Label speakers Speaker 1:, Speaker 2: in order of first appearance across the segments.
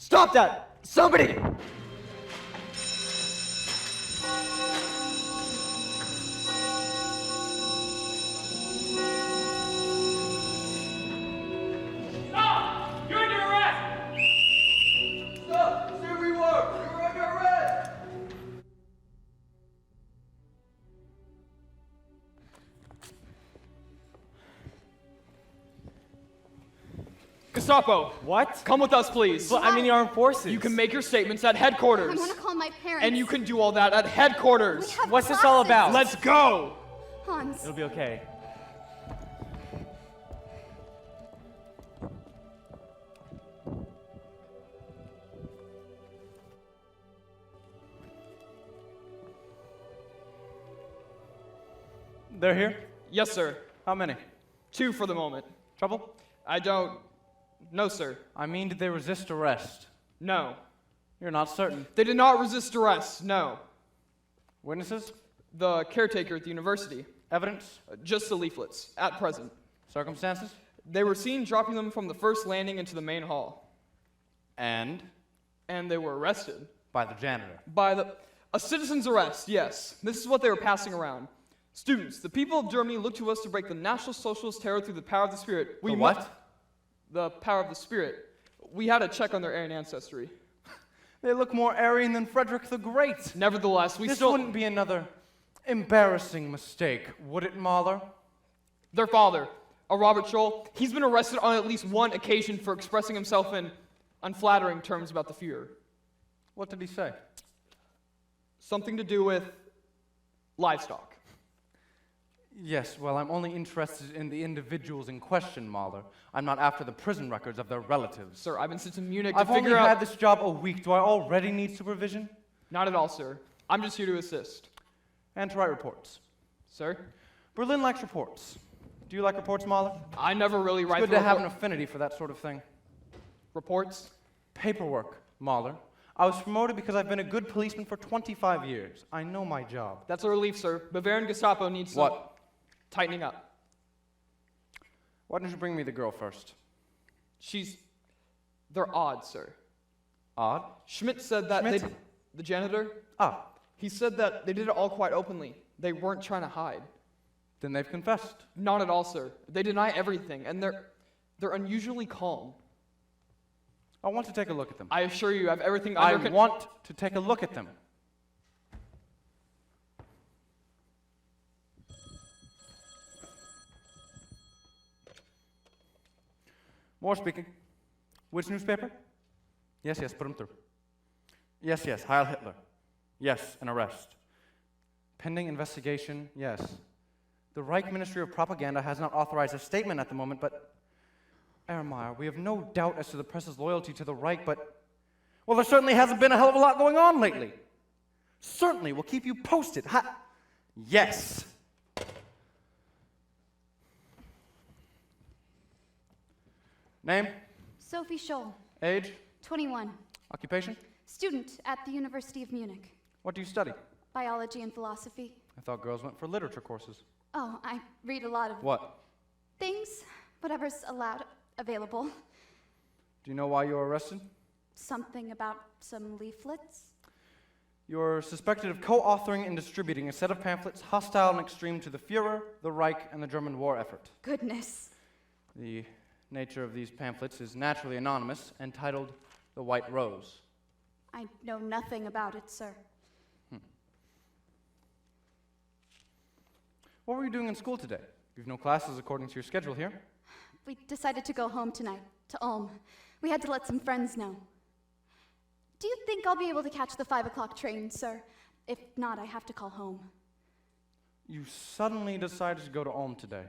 Speaker 1: Stop that! Somebody!
Speaker 2: Stop! You're under arrest!
Speaker 1: Stop! Stay where you are! You're under arrest!
Speaker 2: Gestapo!
Speaker 1: What?
Speaker 2: Come with us, please.
Speaker 1: But I'm in the armed forces.
Speaker 2: You can make your statements at headquarters.
Speaker 3: I want to call my parents.
Speaker 2: And you can do all that at headquarters.
Speaker 3: We have
Speaker 1: What's this all
Speaker 3: classes.
Speaker 1: about?
Speaker 2: Let's go!
Speaker 3: Hans.
Speaker 1: It'll be okay. They're here?
Speaker 2: Yes, sir.
Speaker 1: How many?
Speaker 2: 2 for the moment.
Speaker 1: Trouble?
Speaker 2: I don't... No, sir.
Speaker 1: I mean, did they resist arrest?
Speaker 2: No.
Speaker 1: You're not certain.
Speaker 2: They did not resist arrest, no.
Speaker 1: Witnesses?
Speaker 2: The caretaker at the university.
Speaker 1: Evidence?
Speaker 2: Just the leaflets, at present.
Speaker 1: Circumstances?
Speaker 2: They were seen dropping them from the first landing into the main hall.
Speaker 1: And?
Speaker 2: And they were arrested.
Speaker 1: By the janitor.
Speaker 2: By the... A citizen's arrest, yes. This is what they were passing around. Students, the people of Germany look to us to break the National Socialist terror through the power of the Spirit.
Speaker 1: The what?
Speaker 2: The power of the Spirit. We had a check on their Aryan ancestry.
Speaker 1: They look more Aryan than Frederick the Great.
Speaker 2: Nevertheless, we
Speaker 1: This
Speaker 2: still...
Speaker 1: wouldn't be another embarrassing mistake, would it, Mahler?
Speaker 2: Their father, a Robert Scholl, he's been arrested on at least one occasion for expressing himself in unflattering terms about the Führer.
Speaker 1: What did he say?
Speaker 2: Something to do with livestock.
Speaker 1: Yes, well, I'm only interested in the individuals in question, Mahler. I'm not after the prison records of their relatives.
Speaker 2: Sir, I've been sent to Munich to
Speaker 1: I've
Speaker 2: figure
Speaker 1: only
Speaker 2: out...
Speaker 1: had this job a week. Do I already need supervision?
Speaker 2: Not at all, sir. I'm just here to assist.
Speaker 1: And to write reports.
Speaker 2: Sir?
Speaker 1: Berlin likes reports. Do you like reports, Mahler?
Speaker 2: I never really write
Speaker 1: It's good
Speaker 2: the
Speaker 1: to have an affinity for that sort of thing.
Speaker 2: reports.
Speaker 1: Paperwork, Mahler. I was promoted because I've been a good policeman for 25 years. I know my job.
Speaker 2: That's a relief, sir. Bavarian Gestapo needs some...
Speaker 1: What?
Speaker 2: Tightening up.
Speaker 1: Why didn't you bring me the girl first?
Speaker 2: They're odd, sir.
Speaker 1: Odd?
Speaker 2: Schmidt said that
Speaker 1: Schmidt?
Speaker 2: the janitor,
Speaker 1: Ah,
Speaker 2: he said that they did it all quite openly. They weren't trying to hide.
Speaker 1: then they've confessed.
Speaker 2: Not at all, sir. They deny everything, and they're unusually calm.
Speaker 1: I want to take a look at them.
Speaker 2: I assure you, I have everything
Speaker 1: I
Speaker 2: under
Speaker 1: want to take a look at them. More speaking. Which newspaper? Yes, put him through. Yes, Heil Hitler. Yes, an arrest. Pending investigation, yes. The Reich Ministry of Propaganda has not authorized a statement at the moment, but... Ermeyer, we have no doubt as to the press's loyalty to the Reich, but... Well, there certainly hasn't been a hell of a lot going on lately. Certainly, we'll keep you posted. Yes. Name?
Speaker 3: Sophie Scholl,
Speaker 1: Age?
Speaker 3: 21.
Speaker 1: Occupation?
Speaker 3: Student at the University of Munich.
Speaker 1: What do you study?
Speaker 3: Biology and philosophy.
Speaker 1: I thought girls went for literature courses.
Speaker 3: Oh, I read a lot of
Speaker 1: What?
Speaker 3: things, whatever's available.
Speaker 1: Do you know why you were arrested?
Speaker 3: Something about some leaflets.
Speaker 1: You're suspected of co-authoring and distributing a set of pamphlets hostile and extreme to the Führer, the Reich, and the German war effort.
Speaker 3: Goodness.
Speaker 1: The nature of these pamphlets is naturally anonymous, entitled The White Rose.
Speaker 3: I know nothing about it, sir.
Speaker 1: What were you doing in school today? You've no classes according to your schedule here.
Speaker 3: We decided to go home tonight, to Ulm. We had to let some friends know. Do you think I'll be able to catch the 5 o'clock train, sir? If not, I have to call home.
Speaker 1: You suddenly decided to go to Ulm today.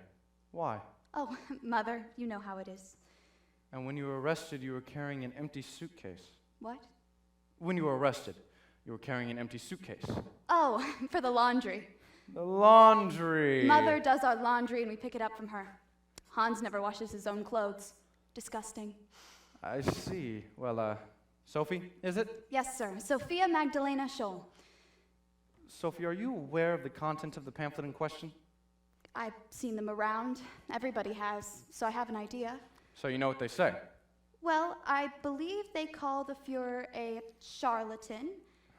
Speaker 1: Why?
Speaker 3: Oh, Mother, you know how it is.
Speaker 1: And when you were arrested, you were carrying an empty suitcase.
Speaker 3: What?
Speaker 1: When you were arrested, you were carrying an empty suitcase.
Speaker 3: Oh, for the laundry.
Speaker 1: The laundry.
Speaker 3: Mother does our laundry and we pick it up from her. Hans never washes his own clothes. Disgusting.
Speaker 1: I see. Well, Sophie, is it?
Speaker 3: Yes, sir. Sophia Magdalena Scholl.
Speaker 1: Sophie, are you aware of the content of the pamphlet in question?
Speaker 3: I've seen them around. Everybody has, so I have an idea.
Speaker 1: So you know what they say?
Speaker 3: Well, I believe they call the Fuhrer a charlatan,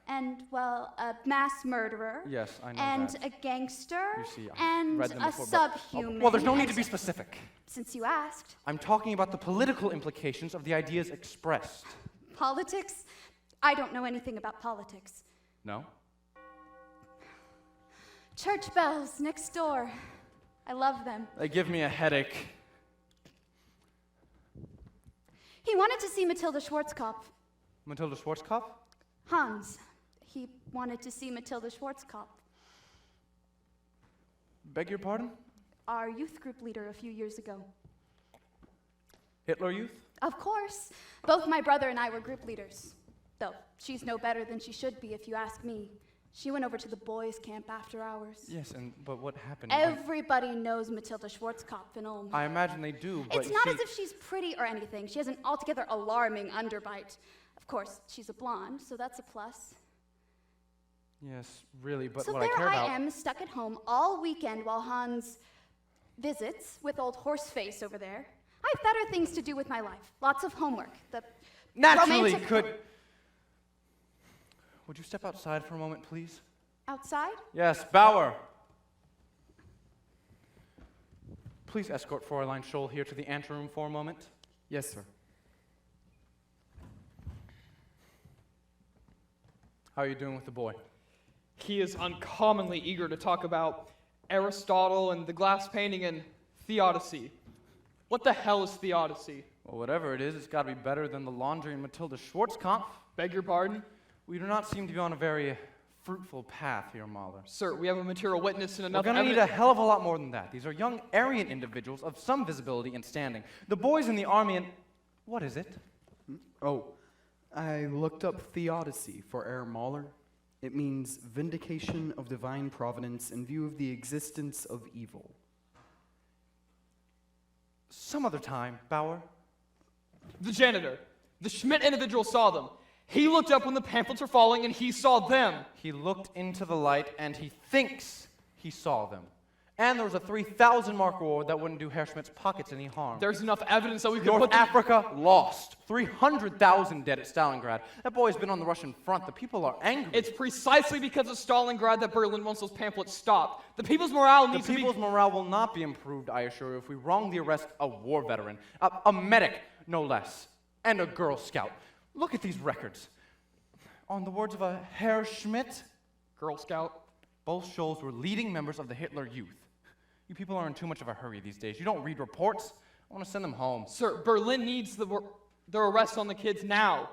Speaker 3: and, well, a mass murderer.
Speaker 1: Yes, I know
Speaker 3: and
Speaker 1: that.
Speaker 3: a gangster.
Speaker 1: You see, I've
Speaker 3: and
Speaker 1: read them
Speaker 3: a
Speaker 1: before, but-
Speaker 3: subhuman.
Speaker 1: well, there's no need
Speaker 3: and-
Speaker 1: to be specific.
Speaker 3: Since you asked.
Speaker 1: I'm talking about the political implications of the ideas expressed.
Speaker 3: Politics? I don't know anything about politics.
Speaker 1: No?
Speaker 3: Church bells next door. I love them.
Speaker 1: They give me a headache.
Speaker 3: He wanted to see Matilda Schwarzkopf.
Speaker 1: Matilda Schwarzkopf?
Speaker 3: Hans. He wanted to see Matilda Schwarzkopf,
Speaker 1: Beg your pardon?
Speaker 3: our youth group leader a few years ago.
Speaker 1: Hitler Youth?
Speaker 3: Of course. Both my brother and I were group leaders. Though she's no better than she should be, if you ask me. She went over to the boys' camp after hours.
Speaker 1: Yes, but what happened?
Speaker 3: Everybody knows Matilda Schwarzkopf in Ulm.
Speaker 1: I imagine they do, but
Speaker 3: It's not as if she's pretty or anything. She has an altogether alarming underbite. Of course, she's a blonde, so that's a plus.
Speaker 1: Yes, really, but
Speaker 3: So
Speaker 1: what I
Speaker 3: there
Speaker 1: care about...
Speaker 3: I am, stuck at home all weekend while Hans visits with old Horseface over there. I have better things to do with my life. Lots of homework. The
Speaker 1: Naturally,
Speaker 3: romantic-
Speaker 1: Would you step outside for a moment, please?
Speaker 3: Outside?
Speaker 1: Yes, Bauer. Please escort Fräulein Scholl here to the anteroom for a moment.
Speaker 4: Yes, sir.
Speaker 1: How are you doing with the boy?
Speaker 2: He is uncommonly eager to talk about Aristotle and the glass painting and theodicy. What the hell is theodicy?
Speaker 1: Well, whatever it is, it's got to be better than the laundry and Matilda Schwarzkopf.
Speaker 2: Beg your pardon?
Speaker 1: We do not seem to be on a very fruitful path here, Mahler.
Speaker 2: Sir, we have a material witness and
Speaker 1: We're
Speaker 2: enough
Speaker 1: going to need a
Speaker 2: evidence.
Speaker 1: hell of a lot more than that. These are young Aryan individuals of some visibility and standing. The boys in the army and... What is it?
Speaker 4: Oh, I looked up theodicy for Herr Mahler. It means vindication of divine providence in view of the existence of evil.
Speaker 1: Some other time, Bauer.
Speaker 2: The janitor. The Schmidt individual saw them. He looked up when the pamphlets were falling and he saw them.
Speaker 1: He looked into the light and he thinks he saw them. And there was a 3,000 mark reward that wouldn't do Herr Schmidt's pockets any harm.
Speaker 2: There's enough evidence that we could
Speaker 1: North
Speaker 2: put them...
Speaker 1: Africa lost. 300,000 dead at Stalingrad. That boy's been on the Russian front. The people are angry.
Speaker 2: It's precisely because of Stalingrad that Berlin wants those pamphlets stopped. The people's morale
Speaker 1: The
Speaker 2: needs to be...
Speaker 1: people's morale will not be improved, I assure you, if we wrongly arrest a war veteran, a medic, no less, and a Girl Scout. Look at these records. On the words of a Herr Schmidt,
Speaker 2: Girl Scout.
Speaker 1: both Scholls were leading members of the Hitler Youth. You people are in too much of a hurry these days. You don't read reports. I want to send them home.
Speaker 2: Sir, Berlin needs their arrest on the kids now.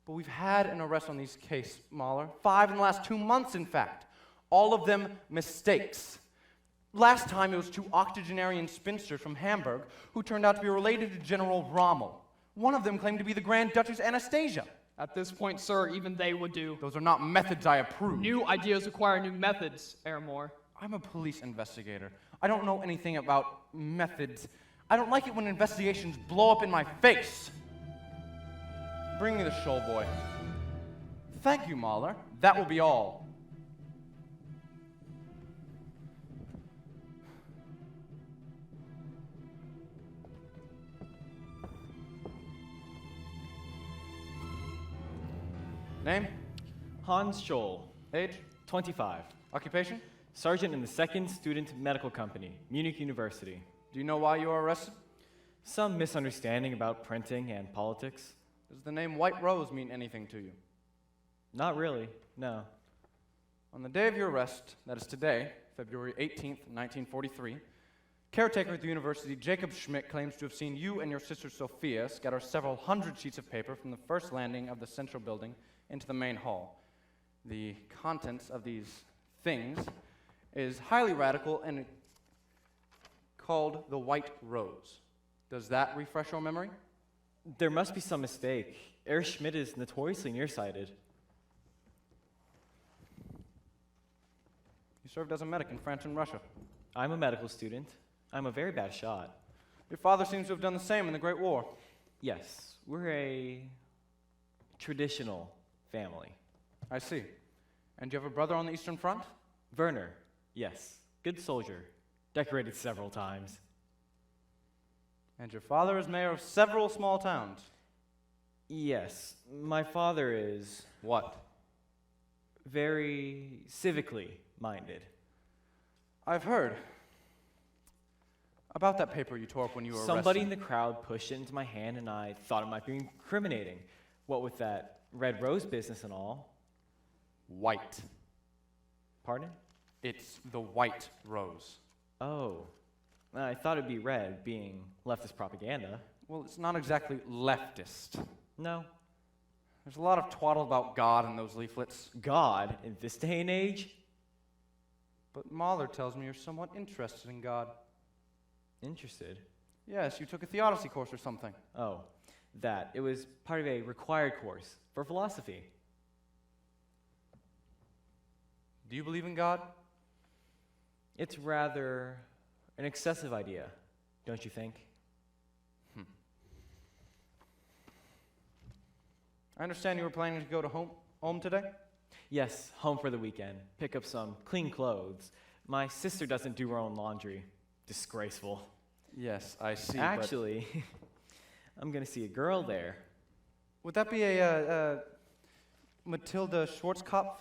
Speaker 1: But we've had an arrest on these cases, Mahler. 5 in the last 2 months, in fact. All of them mistakes. Last time it was 2 octogenarian spinsters from Hamburg who turned out to be related to General Rommel. One of them claimed to be the Grand Duchess Anastasia.
Speaker 2: At this point, sir, even they would do.
Speaker 1: Those are not methods I approve.
Speaker 2: New ideas require new methods, Airmore.
Speaker 1: I'm a police investigator. I don't know anything about methods. I don't like it when investigations blow up in my face. Bring me the Scholl boy. Thank you, Mahler. That will be all. Name?
Speaker 5: Hans Scholl,
Speaker 1: Age?
Speaker 5: 25,
Speaker 1: Occupation?
Speaker 5: sergeant in the 2nd Student Medical Company, Munich University.
Speaker 1: Do you know why you were arrested?
Speaker 5: Some misunderstanding about printing and politics?
Speaker 1: Does the name White Rose mean anything to you?
Speaker 5: Not really, no.
Speaker 1: On the day of your arrest, that is today, February 18th, 1943, caretaker at the university, Jacob Schmidt, claims to have seen you and your sister Sophia scatter several hundred sheets of paper from the first landing of the central building into the main hall. The contents of these things is highly radical and called the White Rose. Does that refresh your memory?
Speaker 5: There must be some mistake. Herr Schmidt is notoriously nearsighted.
Speaker 1: You served as a medic in France and Russia.
Speaker 5: I'm a medical student. I'm a very bad shot.
Speaker 1: Your father seems to have done the same in the Great War.
Speaker 5: Yes, we're a traditional family.
Speaker 1: I see. And do you have a brother on the Eastern Front?
Speaker 5: Werner, yes, good soldier, decorated several times.
Speaker 1: And your father is mayor of several small towns.
Speaker 5: Yes, my father is
Speaker 1: What?
Speaker 5: very civically minded.
Speaker 1: I've heard about that paper you tore up when you were
Speaker 5: Somebody in
Speaker 1: arrested.
Speaker 5: the crowd pushed it into my hand, and I thought it might be incriminating. What with that red rose business and all.
Speaker 1: White.
Speaker 5: Pardon?
Speaker 1: It's the white rose.
Speaker 5: Oh, I thought it'd be red, being leftist propaganda.
Speaker 1: Well, it's not exactly leftist.
Speaker 5: No.
Speaker 1: There's a lot of twaddle about God in those leaflets.
Speaker 5: God, in this day and age?
Speaker 1: But Mahler tells me you're somewhat interested in God.
Speaker 5: Interested?
Speaker 1: Yes, you took a theodicy course or something.
Speaker 5: Oh, that. It was part of a required course for philosophy.
Speaker 1: Do you believe in God?
Speaker 5: It's rather an excessive idea, don't you think?
Speaker 1: I understand you were planning to go to home today?
Speaker 5: Yes, home for the weekend. Pick up some clean clothes. My sister doesn't do her own laundry. Disgraceful.
Speaker 1: Yes, I see.
Speaker 5: Actually, I'm gonna see a girl there.
Speaker 1: Would that be a Matilda Schwarzkopf?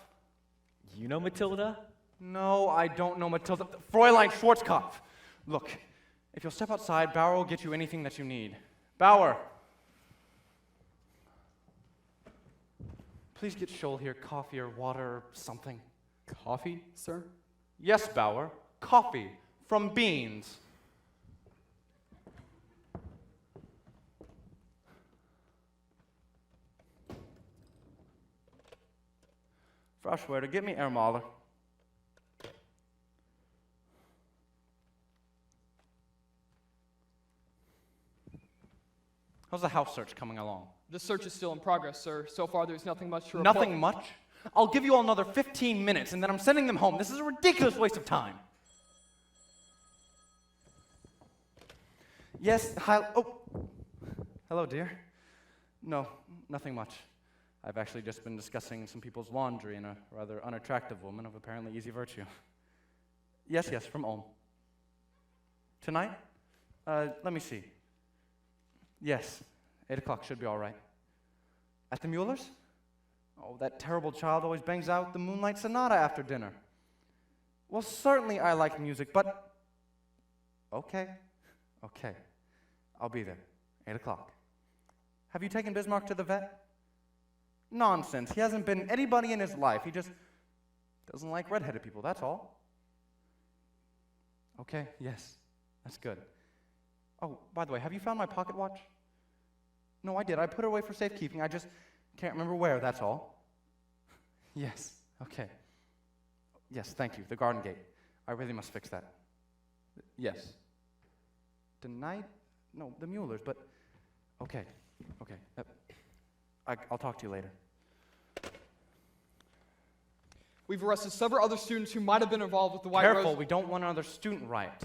Speaker 5: You know Matilda?
Speaker 1: No, I don't know Matilda. Fräulein Schwarzkopf. Look, if you'll step outside, Bauer will get you anything that you need. Bauer! Please get Scholl here coffee or water or something.
Speaker 4: Coffee, sir?
Speaker 1: Yes, Bauer. Coffee. From beans. Frau Schwerter, get me Herr Mahler. How's the house search coming along?
Speaker 2: The search is still in progress, sir. So far, there's nothing much to report.
Speaker 1: Nothing much? I'll give you all another 15 minutes, and then I'm sending them home. This is a ridiculous waste of time. Yes, hi. Oh, hello, dear. No, nothing much. I've actually just been discussing some people's laundry and a rather unattractive woman of apparently easy virtue. Yes, from Ulm. Tonight? Let me see. Yes, 8 o'clock should be all right. At the Mueller's? Oh, that terrible child always bangs out the Moonlight Sonata after dinner. Well, certainly I like music, but... Okay. I'll be there. 8 o'clock. Have you taken Bismarck to the vet? Nonsense. He hasn't been anybody in his life. He just doesn't like redheaded people, that's all. Okay, yes. That's good. Oh, by the way, have you found my pocket watch? No, I did. I put it away for safekeeping. I just can't remember where, that's all. Yes, okay. Yes, thank you. The garden gate. I really must fix that. Yes. Tonight? No, the Mueller's, but... Okay. I'll talk to you later.
Speaker 2: We've arrested several other students who might have been involved with the White
Speaker 1: Careful,
Speaker 2: Rose.
Speaker 1: we don't want another student riot.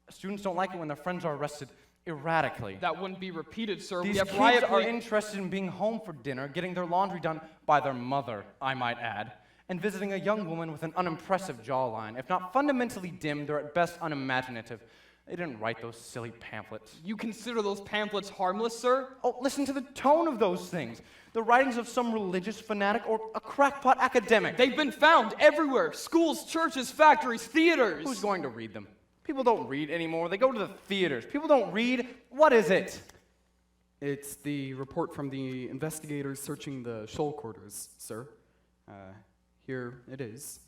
Speaker 1: Students don't like it when their friends are arrested erratically.
Speaker 2: That wouldn't be repeated, sir.
Speaker 1: These
Speaker 2: We have
Speaker 1: kids
Speaker 2: riot
Speaker 1: are
Speaker 2: police.
Speaker 1: interested in being home for dinner, getting their laundry done by their mother, I might add, and visiting a young woman with an unimpressive jawline. If not fundamentally dim, they're at best unimaginative. They didn't write those silly pamphlets.
Speaker 2: You consider those pamphlets harmless, sir?
Speaker 1: Oh, listen to the tone of those things. The writings of some religious fanatic or a crackpot academic.
Speaker 2: They've been found everywhere. Schools, churches, factories, theaters.
Speaker 1: Who's going to read them? People don't read anymore. They go to the theaters. People don't read. What is it?
Speaker 4: It's the report from the investigators searching the Scholl quarters, sir. Here it is.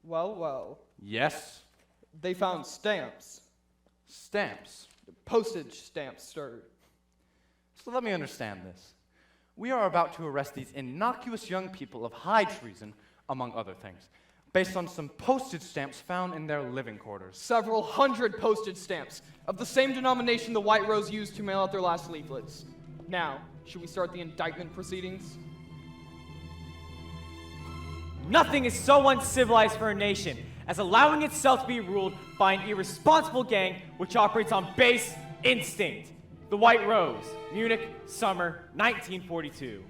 Speaker 2: Well.
Speaker 1: Yes.
Speaker 2: They found stamps.
Speaker 1: Stamps.
Speaker 2: Postage stamps, sir.
Speaker 1: So let me understand this. We are about to arrest these innocuous young people of high treason, among other things, based on some postage stamps found in their living quarters.
Speaker 2: Several hundred postage stamps of the same denomination the White Rose used to mail out their last leaflets. Now, should we start the indictment proceedings?
Speaker 5: Nothing is so uncivilized for a nation as allowing itself to be ruled by an irresponsible gang which operates on base instinct. The White Rose, Munich, summer 1942.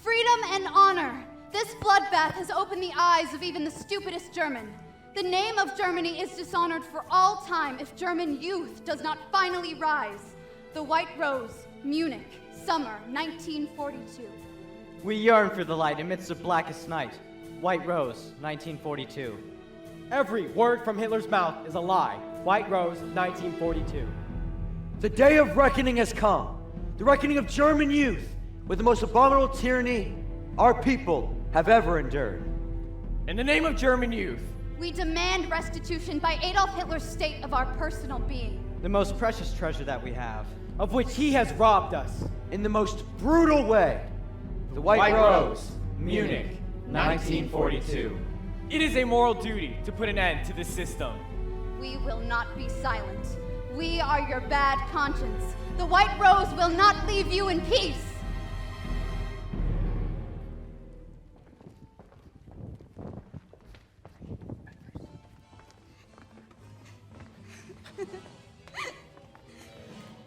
Speaker 3: Freedom and honor. This bloodbath has opened the eyes of even the stupidest German. The name of Germany is dishonored for all time if German youth does not finally rise. The White Rose, Munich, summer 1942.
Speaker 6: We yearn for the light amidst the blackest night. White Rose, 1942.
Speaker 7: Every word from Hitler's mouth is a lie. White Rose, 1942.
Speaker 8: The day of reckoning has come. The reckoning of German youth with the most abominable tyranny our people have ever endured.
Speaker 5: In the name of German youth,
Speaker 3: We demand restitution by Adolf Hitler's state of our personal being.
Speaker 6: The most precious treasure that we have.
Speaker 7: Of which he has robbed us.
Speaker 8: In the most brutal way. The White Rose,
Speaker 5: Munich, 1942. It is a moral duty to put an end to this system.
Speaker 3: We will not be silent. We are your bad conscience. The White Rose will not leave you in peace.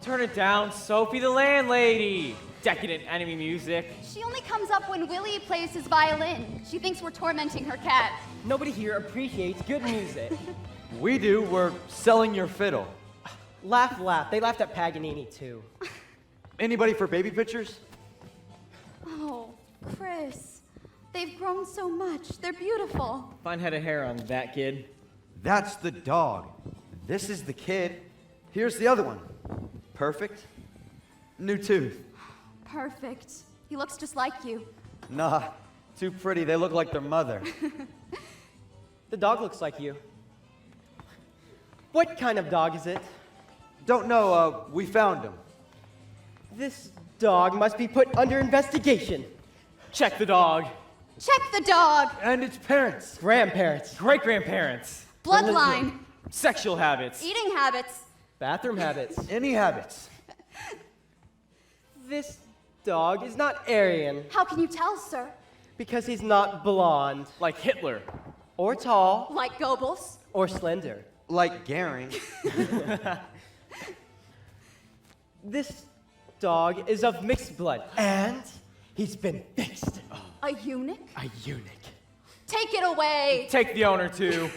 Speaker 5: Turn it down, Sophie the landlady. Decadent enemy music.
Speaker 3: She only comes up when Willie plays his violin. She thinks we're tormenting her cat.
Speaker 7: Nobody here appreciates good music.
Speaker 8: we do. We're selling your fiddle.
Speaker 7: Laugh, laugh. They laughed at Paganini, too.
Speaker 8: Anybody for baby pictures?
Speaker 3: Oh, Chris. They've grown so much. They're beautiful.
Speaker 5: Fine head of hair on that kid.
Speaker 8: That's the dog. This is the kid. Here's the other one. Perfect. New tooth.
Speaker 3: Perfect. He looks just like you.
Speaker 8: Nah, too pretty. They look like their mother.
Speaker 7: The dog looks like you. What kind of dog is it?
Speaker 8: Don't know, we found him.
Speaker 7: This dog must be put under investigation.
Speaker 5: Check the dog.
Speaker 3: Check the dog.
Speaker 8: And its parents.
Speaker 7: Grandparents.
Speaker 5: Great-grandparents.
Speaker 3: Bloodline.
Speaker 5: Sexual habits.
Speaker 3: Eating habits.
Speaker 7: Bathroom habits.
Speaker 8: Any habits.
Speaker 7: This dog is not Aryan
Speaker 3: How can you tell, sir?
Speaker 7: because he's not blonde
Speaker 5: Like Hitler.
Speaker 7: or tall
Speaker 3: Like Goebbels.
Speaker 7: or slender.
Speaker 8: Like Gehring.
Speaker 7: This dog is of mixed blood and he's been fixed.
Speaker 3: A eunuch.
Speaker 7: A eunuch.
Speaker 3: Take it away.
Speaker 5: Take the owner too.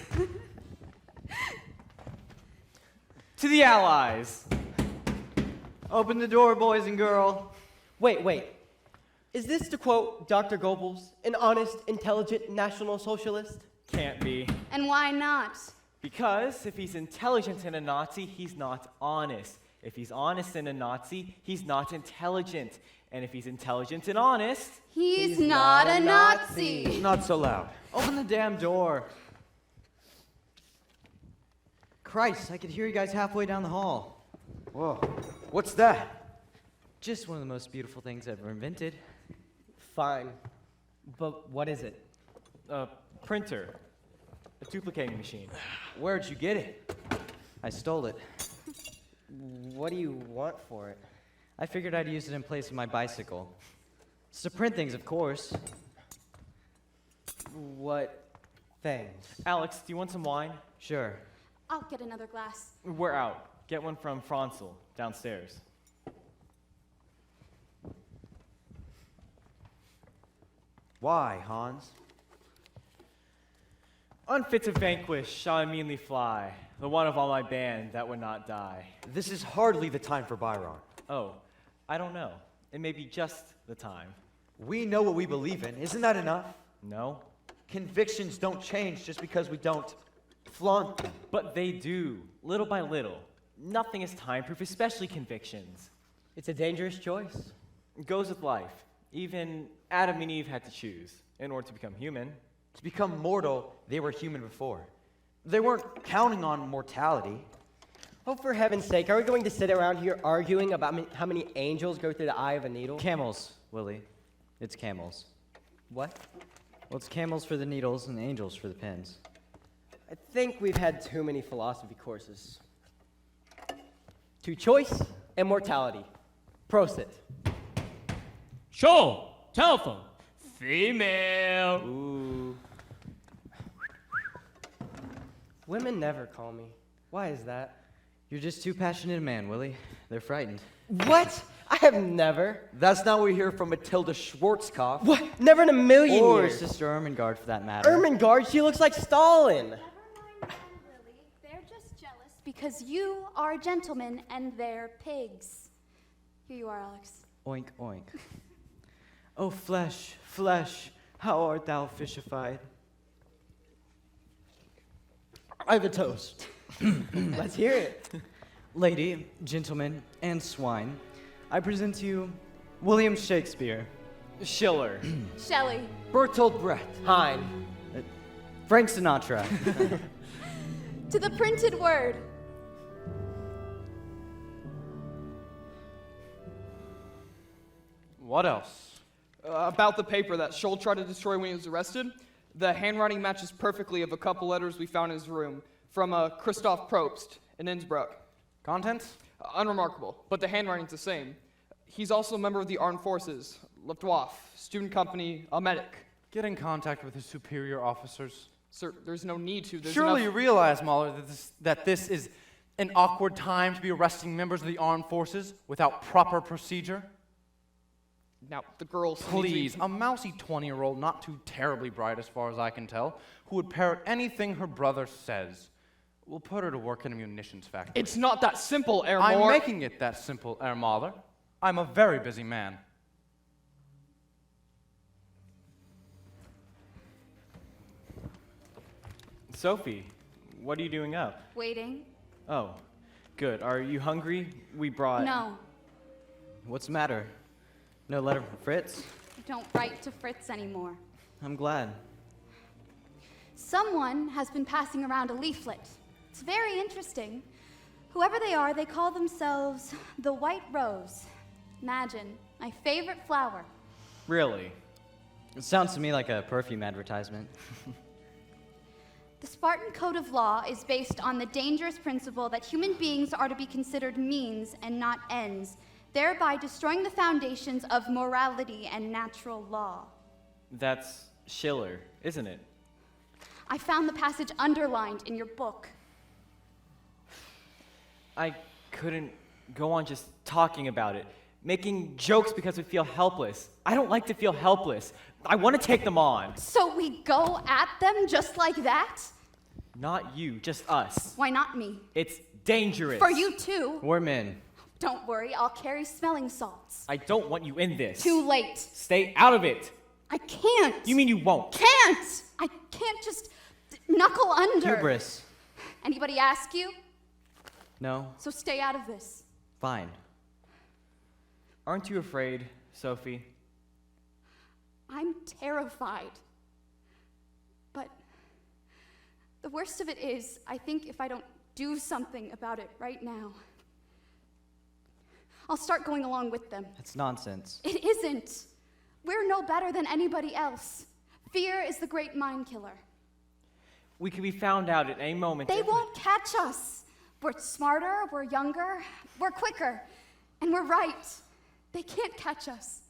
Speaker 5: To the Allies.
Speaker 6: Open the door, boys and girls.
Speaker 7: Wait. Is this to quote Dr. Goebbels, an honest, intelligent National Socialist?
Speaker 5: Can't be.
Speaker 3: And why not?
Speaker 5: Because if he's intelligent and a Nazi, he's not honest. If he's honest and a Nazi, he's not intelligent. And if he's intelligent and honest,
Speaker 3: He's not a Nazi.
Speaker 8: Not so loud.
Speaker 6: Open the damn door. Christ, I could hear you guys halfway down the hall.
Speaker 8: Whoa. What's that?
Speaker 6: Just one of the most beautiful things ever invented.
Speaker 7: Fine. But what is it?
Speaker 5: a printer, a duplicating machine.
Speaker 8: Where'd you get it?
Speaker 6: I stole it.
Speaker 7: What do you want for it?
Speaker 6: I figured I'd use it in place of my bicycle. It's to print things, of course.
Speaker 7: What things?
Speaker 5: Alex, do you want some wine?
Speaker 6: Sure.
Speaker 3: I'll get another glass.
Speaker 5: We're out. Get one from Franzel, downstairs.
Speaker 8: Why, Hans?
Speaker 5: Unfit to vanquish, shall I meanly fly, the one of all my band that would not die.
Speaker 8: This is hardly the time for Byron.
Speaker 5: Oh, I don't know. It may be just the time.
Speaker 8: We know what we believe in. Isn't that enough?
Speaker 5: No?
Speaker 8: Convictions don't change just because we don't flaunt them.
Speaker 5: But they do, little by little. Nothing is time-proof, especially convictions.
Speaker 7: It's a dangerous choice.
Speaker 5: It goes with life. Even Adam and Eve had to choose in order to become human.
Speaker 8: To become mortal, they were human before. They weren't counting on mortality.
Speaker 7: Oh, for heaven's sake, are we going to sit around here arguing about how many angels go through the eye of a needle?
Speaker 6: Camels, Willie. It's camels.
Speaker 7: What?
Speaker 6: Well, it's camels for the needles and angels for the pins.
Speaker 7: I think we've had too many philosophy courses. To choice and mortality. Prosit.
Speaker 9: Scholl, telephone, female.
Speaker 6: Ooh.
Speaker 7: Women never call me. Why is that?
Speaker 6: You're just too passionate a man, Willie. They're frightened.
Speaker 7: What? I have never.
Speaker 8: That's not what we hear from Matilda Schwarzkopf.
Speaker 7: What? Never in a million
Speaker 6: Or
Speaker 7: years.
Speaker 6: Sister Ermengarde, for that matter.
Speaker 7: Ermengarde, she looks like Stalin.
Speaker 3: Never mind, Lily. They're just jealous because you are a gentleman and they're pigs. Here you are, Alex.
Speaker 6: Oink, oink. Oh, flesh, flesh, how art thou fishified?
Speaker 7: I have a toast. Let's hear it.
Speaker 6: Lady, gentlemen, and swine, I present to you William Shakespeare.
Speaker 5: Schiller.
Speaker 3: Shelley.
Speaker 8: Bertolt Brecht.
Speaker 7: Hein.
Speaker 6: Frank Sinatra.
Speaker 3: To the printed word.
Speaker 1: What else?
Speaker 2: About the paper that Scholl tried to destroy when he was arrested, the handwriting matches perfectly of a couple letters we found in his room from Christoph Probst in Innsbruck.
Speaker 1: Contents?
Speaker 2: Unremarkable, but the handwriting's the same. He's also a member of the armed forces, Luftwaffe, student company, a medic.
Speaker 1: Get in contact with his superior officers.
Speaker 2: Sir, there's no need to. There's
Speaker 1: Surely you
Speaker 2: enough...
Speaker 1: realize, Mahler, that this is an awkward time to be arresting members of the armed forces without proper procedure.
Speaker 2: Now, the girls... need to be-
Speaker 1: Please, a mousy 20-year-old, not too terribly bright as far as I can tell, who would parrot anything her brother says. We'll put her to work in a munitions factory.
Speaker 2: It's not that simple, Herr
Speaker 1: I'm
Speaker 2: Moore.
Speaker 1: making it that simple, Herr Mahler. I'm a very busy man.
Speaker 5: Sophie, what are you doing up?
Speaker 3: Waiting.
Speaker 5: Oh, good. Are you hungry? We brought...
Speaker 3: No,
Speaker 6: What's the matter? No letter from Fritz?
Speaker 3: I don't write to Fritz anymore.
Speaker 6: I'm glad.
Speaker 3: Someone has been passing around a leaflet. It's very interesting. Whoever they are, they call themselves the White Rose. Imagine, my favorite flower.
Speaker 5: Really?
Speaker 6: It sounds to me like a perfume advertisement.
Speaker 3: The Spartan Code of Law is based on the dangerous principle that human beings are to be considered means and not ends, thereby destroying the foundations of morality and natural law.
Speaker 5: That's Schiller, isn't it?
Speaker 3: I found the passage underlined in your book.
Speaker 5: I couldn't go on just talking about it, making jokes because we feel helpless. I don't like to feel helpless. I want to take them on.
Speaker 3: So we go at them just like that?
Speaker 5: Not you, just us.
Speaker 3: Why not me?
Speaker 5: It's dangerous.
Speaker 3: For you too.
Speaker 6: We're men.
Speaker 3: Don't worry, I'll carry smelling salts.
Speaker 5: I don't want you in this.
Speaker 3: Too late.
Speaker 5: Stay out of it.
Speaker 3: I can't.
Speaker 5: You mean you won't?
Speaker 3: Can't! I can't just knuckle under.
Speaker 6: Hubris.
Speaker 3: Anybody ask you?
Speaker 6: No?
Speaker 3: So stay out of this.
Speaker 6: Fine.
Speaker 5: Aren't you afraid, Sophie?
Speaker 3: I'm terrified. But the worst of it is, I think if I don't do something about it right now, I'll start going along with them.
Speaker 6: That's nonsense.
Speaker 3: It isn't. We're no better than anybody else. Fear is the great mind killer.
Speaker 5: We could be found out at any moment.
Speaker 3: They won't catch us. We're smarter, we're younger, we're quicker, and we're right. They can't catch us.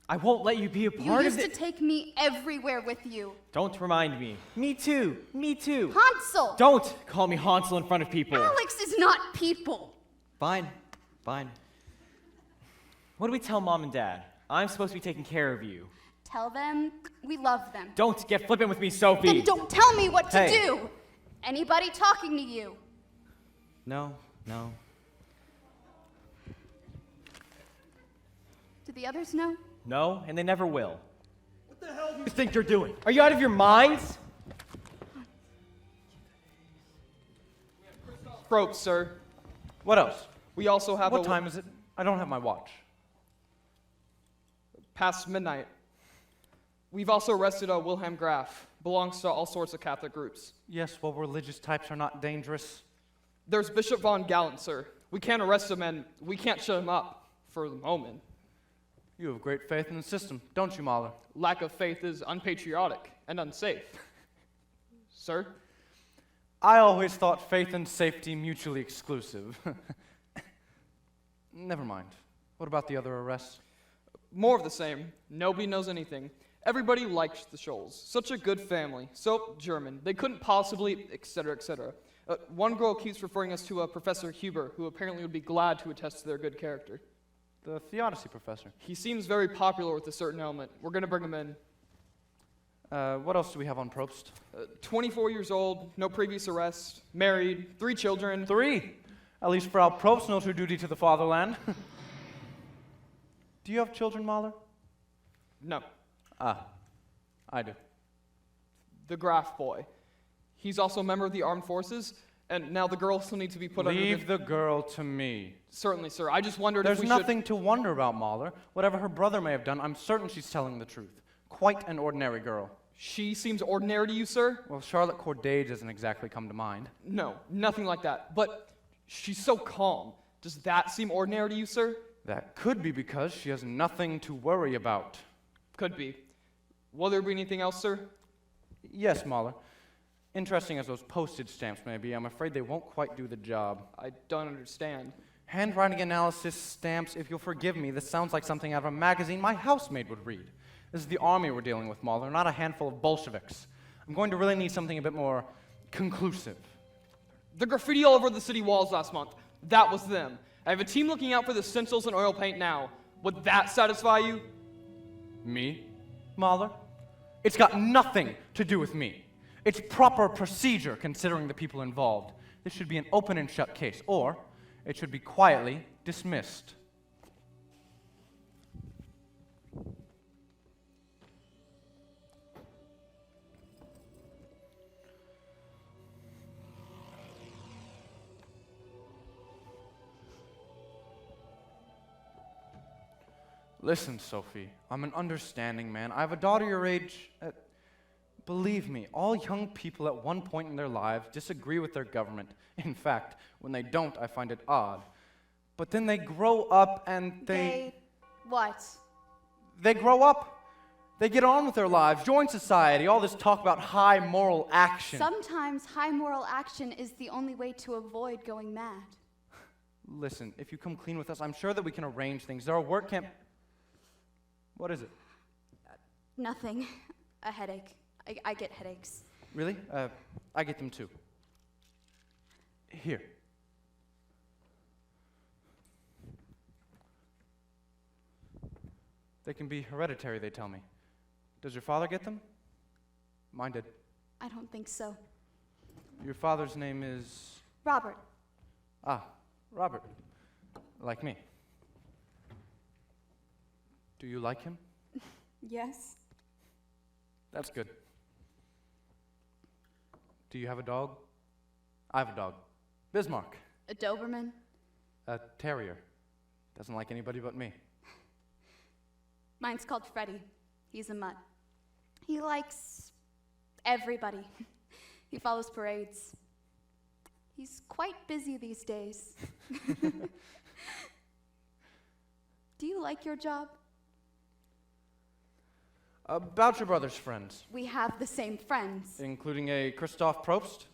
Speaker 5: I won't let you be a
Speaker 3: You
Speaker 5: part
Speaker 3: used
Speaker 5: of
Speaker 3: to
Speaker 5: it.
Speaker 3: take me everywhere with you.
Speaker 5: Don't remind me. Me too. Me too.
Speaker 3: Hansel!
Speaker 5: Don't call me Hansel in front of people.
Speaker 3: Alex is not people.
Speaker 6: Fine. Fine.
Speaker 5: What do we tell Mom and Dad? I'm supposed to be taking care of you.
Speaker 3: Tell them we love them.
Speaker 5: Don't get flippant with me, Sophie.
Speaker 3: Then don't tell me what to
Speaker 6: Hey.
Speaker 3: do. Anybody talking to you?
Speaker 6: No. No.
Speaker 3: Do the others know?
Speaker 5: No, and they never will.
Speaker 8: What the hell do you think you're doing?
Speaker 7: Are you out of your minds?
Speaker 2: Probst, sir.
Speaker 1: What else?
Speaker 2: We also have
Speaker 1: What time is it? I don't have my watch.
Speaker 2: Past midnight. We've also arrested a Wilhelm Graf. Belongs to all sorts of Catholic groups.
Speaker 1: Yes, well, religious types are not dangerous.
Speaker 2: There's Bishop von Gallant, sir. We can't arrest him and we can't shut him up for the moment.
Speaker 1: You have great faith in the system, don't you, Mahler?
Speaker 2: Lack of faith is unpatriotic and unsafe. Sir?
Speaker 1: I always thought faith and safety mutually exclusive. Never mind. What about the other arrests?
Speaker 2: More of the same. Nobody knows anything. Everybody liked the Scholls. Such a good family. So German. They couldn't possibly, etc., etc. One girl keeps referring us to Professor Huber, who apparently would be glad to attest to their good character.
Speaker 1: The theodicy professor.
Speaker 2: He seems very popular with a certain element. We're going to bring him in.
Speaker 1: What else do we have on Probst?
Speaker 2: 24 years old, no previous arrest, married, 3 children.
Speaker 1: 3. At least Frau Probst knows her duty to the fatherland. Do you have children, Mahler?
Speaker 2: No,
Speaker 1: Ah, I do.
Speaker 2: the Graf boy. He's also a member of the armed forces, and now the girl still needs to be put under
Speaker 1: Leave the girl to me.
Speaker 2: Certainly, sir. I just wondered
Speaker 1: There's
Speaker 2: if we
Speaker 1: nothing to wonder about, Mahler. Whatever her brother may have done, I'm certain she's telling the truth. Quite an ordinary girl.
Speaker 2: She seems ordinary to you, sir?
Speaker 1: Well, Charlotte Corday doesn't exactly come to mind.
Speaker 2: No, nothing like that. But she's so calm. Does that seem ordinary to you, sir?
Speaker 1: That could be because she has nothing to worry about.
Speaker 2: Could be. Will there be anything else, sir?
Speaker 1: Yes, Mahler. Interesting as those postage stamps may be, I'm afraid they won't quite do the job.
Speaker 2: I don't understand.
Speaker 1: Handwriting analysis stamps, if you'll forgive me, this sounds like something out of a magazine my housemaid would read. This is the army we're dealing with, Mahler, not a handful of Bolsheviks. I'm going to really need something a bit more conclusive.
Speaker 2: The graffiti all over the city walls last month. That was them. I have a team looking out for the stencils and oil paint now. Would that satisfy you?
Speaker 1: Me, Mahler? It's got nothing to do with me. It's proper procedure considering the people involved. This should be an open and shut case, or it should be quietly dismissed. Listen, Sophie, I'm an understanding man. I have a daughter your age. Believe me, all young people at one point in their lives disagree with their government. In fact, when they don't, I find it odd. But then they grow up and
Speaker 3: They what?
Speaker 1: They grow up. They get on with their lives, join society, all this talk about high moral action.
Speaker 3: Sometimes high moral action is the only way to avoid going mad.
Speaker 1: Listen, if you come clean with us, I'm sure that we can arrange things. There are work camp... What is it?
Speaker 3: Nothing. A headache. I get headaches.
Speaker 1: Really? I get them too. Here. They can be hereditary, they tell me. Does your father get them? Mine did.
Speaker 3: I don't think so.
Speaker 1: Your father's name is...
Speaker 3: Robert.
Speaker 1: Ah, Robert. Like me. Do you like him?
Speaker 3: Yes.
Speaker 1: That's good. Do you have a dog? I have a dog. Bismarck.
Speaker 3: A Doberman.
Speaker 1: A terrier. Doesn't like anybody but me.
Speaker 3: Mine's called Freddie. He's a mutt. He likes everybody. He follows parades. He's quite busy these days. Do you like your job?
Speaker 1: About your brother's friends.
Speaker 3: We have the same friends.
Speaker 1: Including a Christoph Probst?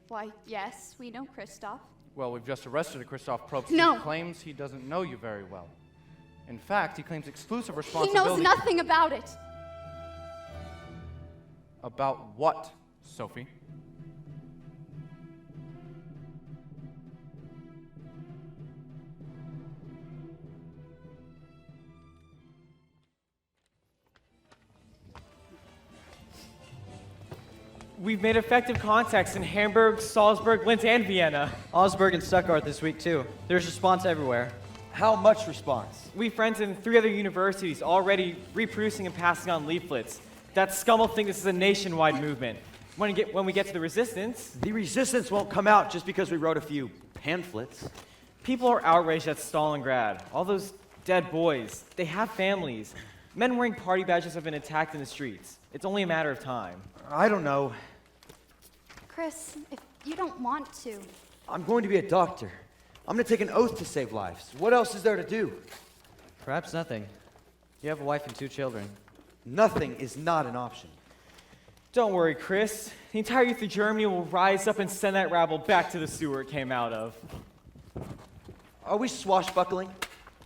Speaker 3: Why, yes, we know Christoph.
Speaker 1: Well, we've just arrested a Christoph Probst
Speaker 3: No.
Speaker 1: who claims he doesn't know you very well. In fact, he claims exclusive
Speaker 3: He
Speaker 1: responsibility...
Speaker 3: knows nothing about it.
Speaker 1: About what, Sophie?
Speaker 5: We've made effective contacts in Hamburg, Salzburg, Linz, and Vienna.
Speaker 6: Augsburg and Stuttgart this week, too. There's response everywhere.
Speaker 8: How much response?
Speaker 5: We have friends in 3 other universities already reproducing and passing on leaflets. That scum will think this is a nationwide movement. When we get to the resistance,
Speaker 8: The resistance won't come out just because we wrote a few pamphlets.
Speaker 5: people are outraged at Stalingrad. All those dead boys, they have families. Men wearing party badges have been attacked in the streets. It's only a matter of time.
Speaker 8: I don't know.
Speaker 3: Chris, if you don't want to.
Speaker 8: I'm going to be a doctor. I'm going to take an oath to save lives. What else is there to do?
Speaker 6: Perhaps nothing. You have a wife and 2 children.
Speaker 8: Nothing is not an option.
Speaker 5: Don't worry, Chris. The entire youth of Germany will rise up and send that rabble back to the sewer it came out of.
Speaker 8: Are we swashbuckling?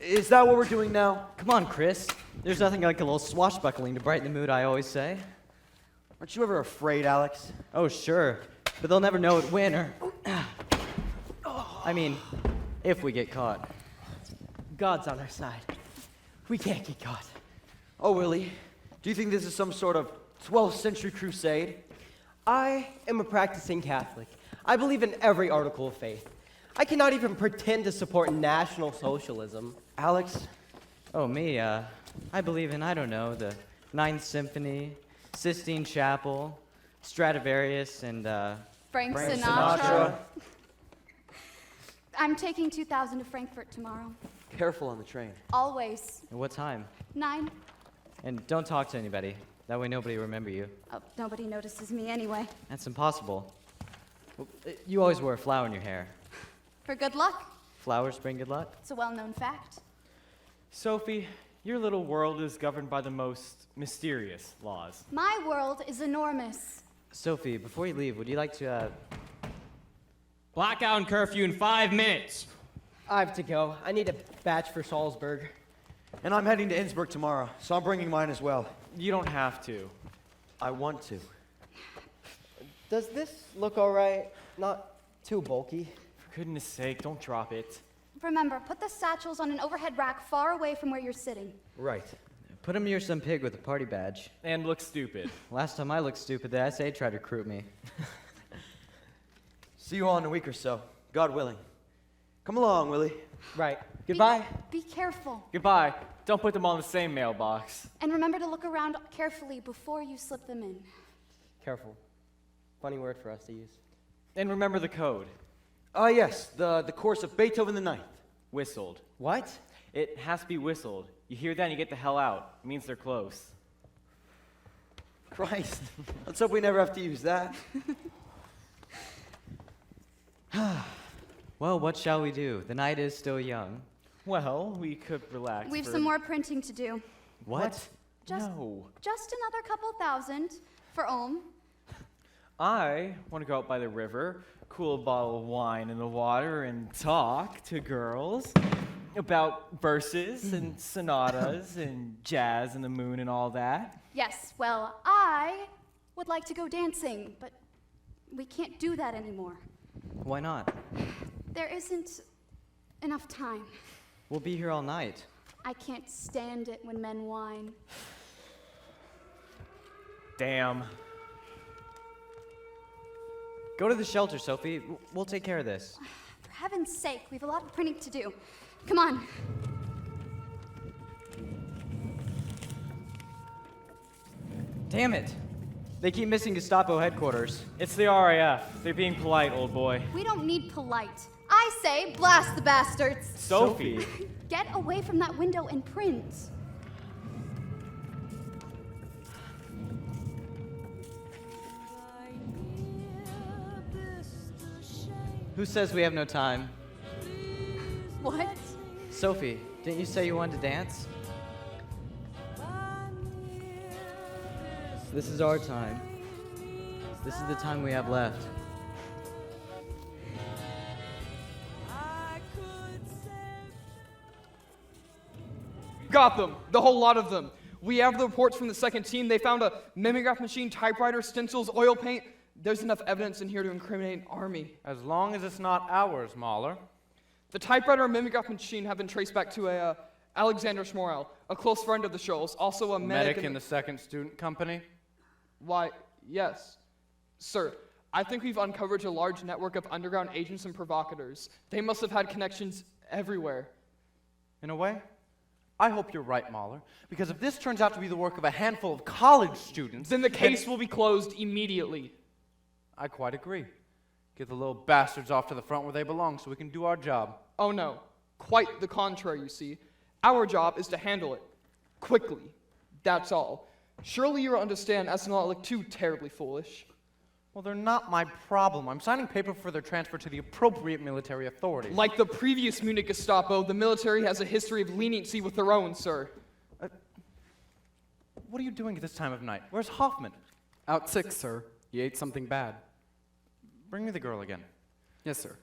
Speaker 8: Is that what we're doing now?
Speaker 6: Come on, Chris. There's nothing like a little swashbuckling to brighten the mood, I always say.
Speaker 8: Aren't you ever afraid, Alex?
Speaker 6: Oh, sure. But they'll never know it when or... I mean, if we get caught.
Speaker 7: God's on our side. We can't get caught.
Speaker 8: Oh, Willie, do you think this is some sort of 12th century crusade?
Speaker 7: I am a practicing Catholic. I believe in every article of faith. I cannot even pretend to support National Socialism.
Speaker 8: Alex?
Speaker 6: Oh, me, I believe in, I don't know, the Ninth Symphony, Sistine Chapel, Stradivarius, and,
Speaker 3: Frank
Speaker 8: Frank
Speaker 3: Sinatra.
Speaker 8: Sinatra.
Speaker 3: I'm taking 2000 to Frankfurt tomorrow.
Speaker 8: Careful on the train.
Speaker 3: Always.
Speaker 6: at what time?
Speaker 3: 9.
Speaker 6: And don't talk to anybody. That way nobody will remember you.
Speaker 3: Oh, nobody notices me anyway.
Speaker 6: That's impossible. Well, you always wear a flower in your hair.
Speaker 3: For good luck.
Speaker 6: Flowers bring good luck?
Speaker 3: It's a well-known fact.
Speaker 5: Sophie, your little world is governed by the most mysterious laws.
Speaker 3: My world is enormous.
Speaker 6: Sophie, before you leave, would you like to,
Speaker 9: Blackout and curfew in 5 minutes.
Speaker 7: I have to go. I need a batch for Salzburg.
Speaker 8: And I'm heading to Innsbruck tomorrow, so I'm bringing mine as well.
Speaker 5: You don't have to.
Speaker 8: I want to.
Speaker 7: Does this look all right? Not too bulky.
Speaker 5: For goodness sake, don't drop it.
Speaker 3: Remember, put the satchels on an overhead rack far away from where you're sitting.
Speaker 8: Right.
Speaker 6: put him near some pig with a party badge?
Speaker 5: And look stupid.
Speaker 6: Last time I looked stupid, the SA tried to recruit me.
Speaker 8: See you all in a week or so, God willing. Come along, Willie.
Speaker 7: Right. Goodbye.
Speaker 3: Be careful.
Speaker 5: Goodbye. Don't put them all in the same mailbox.
Speaker 3: And remember to look around carefully before you slip them in.
Speaker 7: Careful. Funny word for us to use.
Speaker 5: And remember the code.
Speaker 8: Ah, yes, the course of Beethoven the Ninth.
Speaker 5: Whistled.
Speaker 7: What?
Speaker 5: It has to be whistled. You hear that and you get the hell out. It means they're close.
Speaker 8: Christ. Let's hope we never have to use that.
Speaker 6: Well, what shall we do? The night is still young.
Speaker 5: Well, we could relax.
Speaker 3: We've
Speaker 5: for-
Speaker 3: some more printing to do.
Speaker 6: What?
Speaker 3: Just,
Speaker 5: No.
Speaker 3: just another couple thousand for Ohm.
Speaker 5: I want to go out by the river, cool a bottle of wine in the water, and talk to girls about verses and sonatas and jazz and the moon and all that.
Speaker 3: Yes, well, I would like to go dancing, but we can't do that anymore.
Speaker 6: Why not?
Speaker 3: There isn't enough time.
Speaker 6: We'll be here all night.
Speaker 3: I can't stand it when men whine.
Speaker 5: Damn.
Speaker 6: Go to the shelter, Sophie. We'll take care of this.
Speaker 3: For heaven's sake, we have a lot of printing to do. Come on.
Speaker 6: Damn it! They keep missing Gestapo headquarters.
Speaker 5: It's the RAF. They're being polite, old boy.
Speaker 3: We don't need polite. I say, blast the bastards.
Speaker 5: Sophie.
Speaker 3: Get away from that window and print.
Speaker 6: Who says we have no time?
Speaker 3: What?
Speaker 6: Sophie, didn't you say you wanted to dance? This is our time. This is the time we have left.
Speaker 2: Got them, the whole lot of them. We have the reports from the second team. They found a mimeograph machine, typewriter, stencils, oil paint. There's enough evidence in here to incriminate an army.
Speaker 1: As long as it's not ours, Mahler.
Speaker 2: The typewriter and mimeograph machine have been traced back to Alexander Schmorell, a close friend of the Shoals, also a medic
Speaker 1: in the 2nd Student Company.
Speaker 2: Why, yes. Sir, I think we've uncovered a large network of underground agents and provocateurs. They must have had connections everywhere.
Speaker 1: In a way, I hope you're right, Mahler, because if this turns out to be the work of a handful of college students,
Speaker 2: Then the case will be closed immediately.
Speaker 1: I quite agree. Get the little bastards off to the front where they belong so we can do our job.
Speaker 2: Oh no, quite the contrary, you see. Our job is to handle it. Quickly. That's all. Surely you understand as to not look too terribly foolish.
Speaker 1: Well, they're not my problem. I'm signing paper for their transfer to the appropriate military authorities.
Speaker 2: Like the previous Munich Gestapo, the military has a history of leniency with their own, sir.
Speaker 1: What are you doing at this time of night? Where's Hoffman?
Speaker 4: Out sick, sir. He ate something bad.
Speaker 1: Bring me the girl again.
Speaker 4: Yes, sir.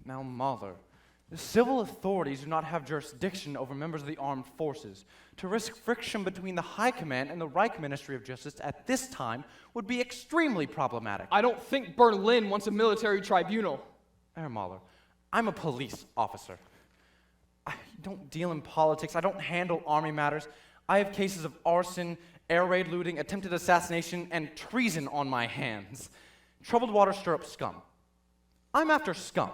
Speaker 1: Now, Mahler, The civil authorities do not have jurisdiction over members of the armed forces. To risk friction between the High Command and the Reich Ministry of Justice at this time would be extremely problematic.
Speaker 2: I don't think Berlin wants a military tribunal.
Speaker 1: Herr Mahler, I'm a police officer. I don't deal in politics. I don't handle army matters. I have cases of arson, air raid looting, attempted assassination, and treason on my hands. Troubled waters stir up scum. I'm after scum.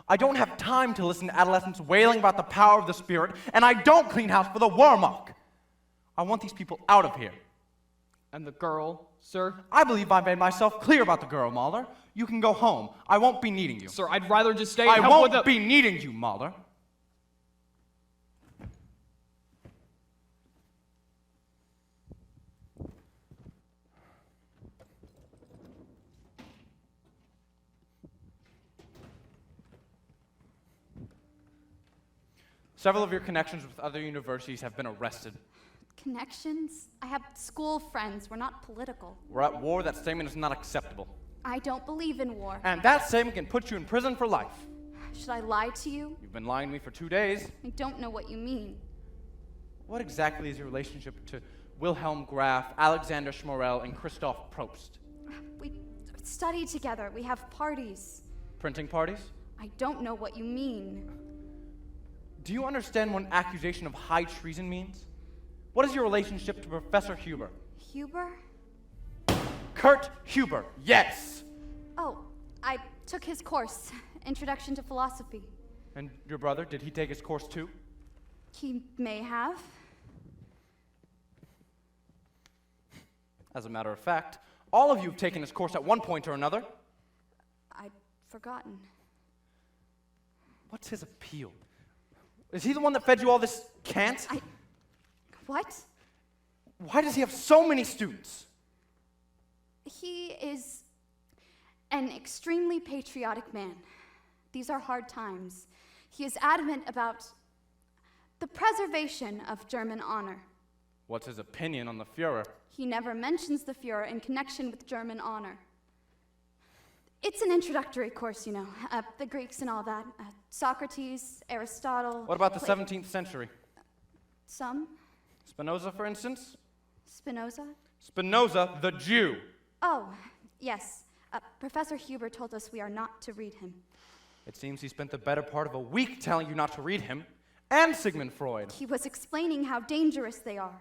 Speaker 1: I don't have time to listen to adolescents wailing about the power of the spirit, and I don't clean house for the Wehrmacht. I want these people out of here.
Speaker 2: And the girl, sir?
Speaker 1: I believe I made myself clear about the girl, Mahler. You can go home. I won't be needing you.
Speaker 2: Sir, I'd rather just stay and
Speaker 1: I
Speaker 2: help with
Speaker 1: won't
Speaker 2: the...
Speaker 1: be needing you, Mahler. Several of your connections with other universities have been arrested.
Speaker 3: Connections? I have school friends. We're not political.
Speaker 1: We're at war. That statement is not acceptable.
Speaker 3: I don't believe in war.
Speaker 1: And that statement can put you in prison for life.
Speaker 3: Should I lie to you?
Speaker 1: You've been lying to me for 2 days.
Speaker 3: I don't know what you mean.
Speaker 1: What exactly is your relationship to Wilhelm Graf, Alexander Schmorell, and Christoph Probst?
Speaker 3: We study together. We have parties.
Speaker 1: Printing parties?
Speaker 3: I don't know what you mean.
Speaker 1: Do you understand what an accusation of high treason means? What is your relationship to Professor Huber?
Speaker 3: Huber?
Speaker 1: Kurt Huber, yes!
Speaker 3: Oh, I took his course, Introduction to Philosophy.
Speaker 1: And your brother, did he take his course too?
Speaker 3: He may have.
Speaker 1: As a matter of fact, all of you have taken his course at one point or another.
Speaker 3: I'd forgotten.
Speaker 1: What's his appeal? Is he the one that fed you all this cant?
Speaker 3: What?
Speaker 1: Why does he have so many students?
Speaker 3: He is an extremely patriotic man. These are hard times. He is adamant about the preservation of German honor.
Speaker 1: What's his opinion on the Fuhrer?
Speaker 3: He never mentions the Fuhrer in connection with German honor. It's an introductory course, you know, the Greeks and all that. Socrates, Aristotle.
Speaker 1: What about the 17th century?
Speaker 3: Some.
Speaker 1: Spinoza, for instance?
Speaker 3: Spinoza?
Speaker 1: Spinoza, the Jew.
Speaker 3: Oh, yes. Professor Huber told us we are not to read him.
Speaker 1: It seems he spent the better part of a week telling you not to read him, and Sigmund Freud.
Speaker 3: He was explaining how dangerous they are.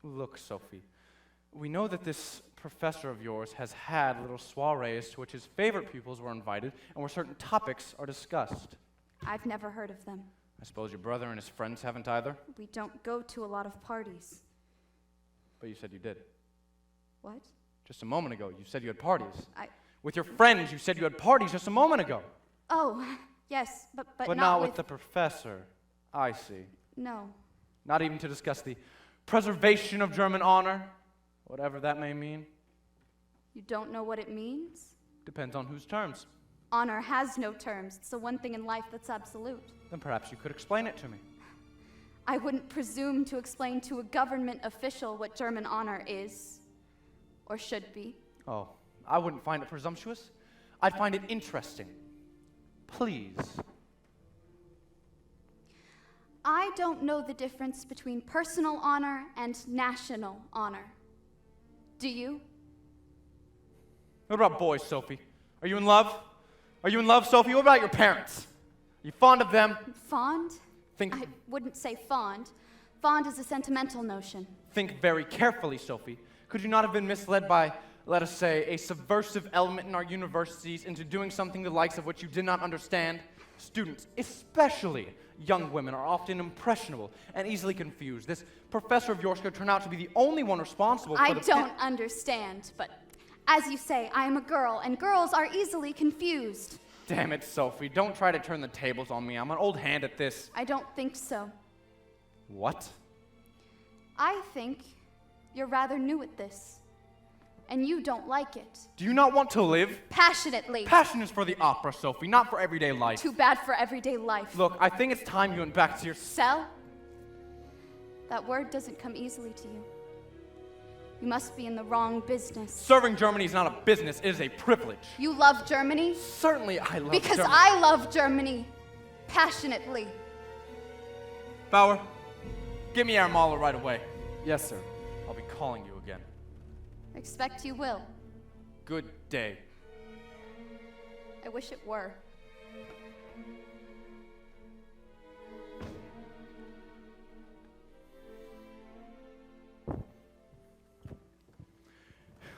Speaker 1: Look, Sophie, we know that this professor of yours has had little soirees to which his favorite pupils were invited and where certain topics are discussed.
Speaker 3: I've never heard of them.
Speaker 1: I suppose your brother and his friends haven't either?
Speaker 3: We don't go to a lot of parties.
Speaker 1: But you said you did.
Speaker 3: What?
Speaker 1: Just a moment ago, you said you had parties.
Speaker 3: With
Speaker 1: your friends, you said you had parties just a moment ago.
Speaker 3: Oh, yes, but
Speaker 1: not with the professor. I see.
Speaker 3: No.
Speaker 1: Not even to discuss the preservation of German honor, whatever that may mean.
Speaker 3: You don't know what it means?
Speaker 1: Depends on whose terms.
Speaker 3: Honor has no terms. It's the one thing in life that's absolute.
Speaker 1: Then perhaps you could explain it to me.
Speaker 3: I wouldn't presume to explain to a government official what German honor is, or should be.
Speaker 1: Oh, I wouldn't find it presumptuous. I'd find it interesting. Please.
Speaker 3: I don't know the difference between personal honor and national honor. Do you?
Speaker 1: What about boys, Sophie? Are you in love? Are you in love, Sophie? What about your parents? Are you fond of them?
Speaker 3: Fond? I wouldn't say fond. Fond is a sentimental notion.
Speaker 1: Think very carefully, Sophie. Could you not have been misled by, let us say, a subversive element in our universities into doing something the likes of which you did not understand? Students, especially young women, are often impressionable and easily confused. This professor of yours could turn out to be the only one responsible for
Speaker 3: I don't understand, but as you say, I am a girl, and girls are easily confused.
Speaker 1: Damn it, Sophie. Don't try to turn the tables on me. I'm an old hand at this.
Speaker 3: I don't think so.
Speaker 1: What?
Speaker 3: I think you're rather new at this, and you don't like it.
Speaker 1: Do you not want to live?
Speaker 3: Passionately.
Speaker 1: Passion is for the opera, Sophie, not for everyday life.
Speaker 3: Too bad for everyday life.
Speaker 1: Look, I think it's time you went back to your...
Speaker 3: Sell? That word doesn't come easily to you. You must be in the wrong business.
Speaker 1: Serving Germany is not a business, it is a privilege.
Speaker 3: You love Germany?
Speaker 1: Certainly I love
Speaker 3: Because
Speaker 1: Germany.
Speaker 3: I love Germany. passionately.
Speaker 1: Bauer, get me Air Mahler right away.
Speaker 4: Yes, sir.
Speaker 1: I'll be calling you again.
Speaker 3: Expect you will.
Speaker 1: Good day.
Speaker 3: I wish it were.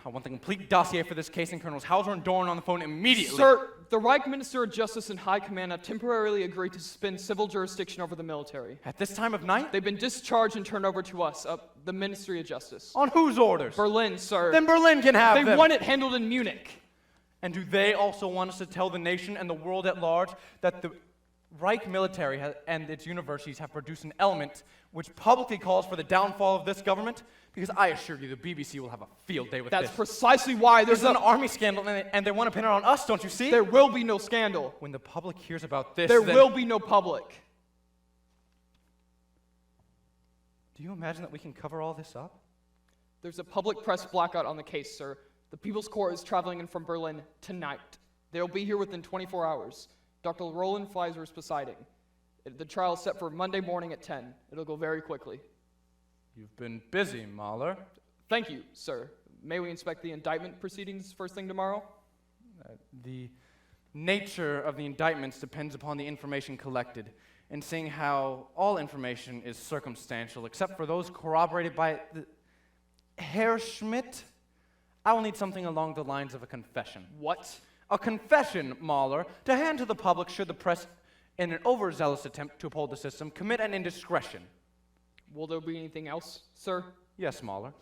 Speaker 1: I want the complete dossier for this case and Colonels Hauser and Dorn on the phone immediately.
Speaker 2: Sir, the Reich Minister of Justice and High Command have temporarily agreed to suspend civil jurisdiction over the military.
Speaker 1: At this time of night?
Speaker 2: They've been discharged and turned over to us, the Ministry of Justice.
Speaker 1: On whose orders?
Speaker 2: Berlin, sir.
Speaker 1: Then Berlin can have
Speaker 2: They
Speaker 1: them.
Speaker 2: want it handled in Munich.
Speaker 1: And do they also want us to tell the nation and the world at large that the Reich military and its universities have produced an element which publicly calls for the downfall of this government? Because I assure you, the BBC will have a field day with
Speaker 2: That's
Speaker 1: this.
Speaker 2: precisely why
Speaker 1: There's
Speaker 2: there's
Speaker 1: an army scandal, and they want to pin it on us, don't you see?
Speaker 2: There will be no scandal.
Speaker 1: When the public hears about this,
Speaker 2: There
Speaker 1: then
Speaker 2: will be no public.
Speaker 1: Do you imagine that we can cover all this up?
Speaker 2: There's a public press blackout on the case, sir. The People's Court is traveling in from Berlin tonight. They'll be here within 24 hours. Dr. Roland Fleiser is presiding. The trial is set for Monday morning at 10. It'll go very quickly.
Speaker 1: You've been busy, Mahler.
Speaker 2: Thank you, sir. May we inspect the indictment proceedings first thing tomorrow?
Speaker 1: The nature of the indictments depends upon the information collected, and seeing how all information is circumstantial, except for those corroborated by Herr Schmidt, I will need something along the lines of a confession.
Speaker 2: What?
Speaker 1: A confession, Mahler, to hand to the public should the press, in an overzealous attempt to uphold the system, commit an indiscretion.
Speaker 2: Will there be anything else, sir?
Speaker 1: Yes, Mahler.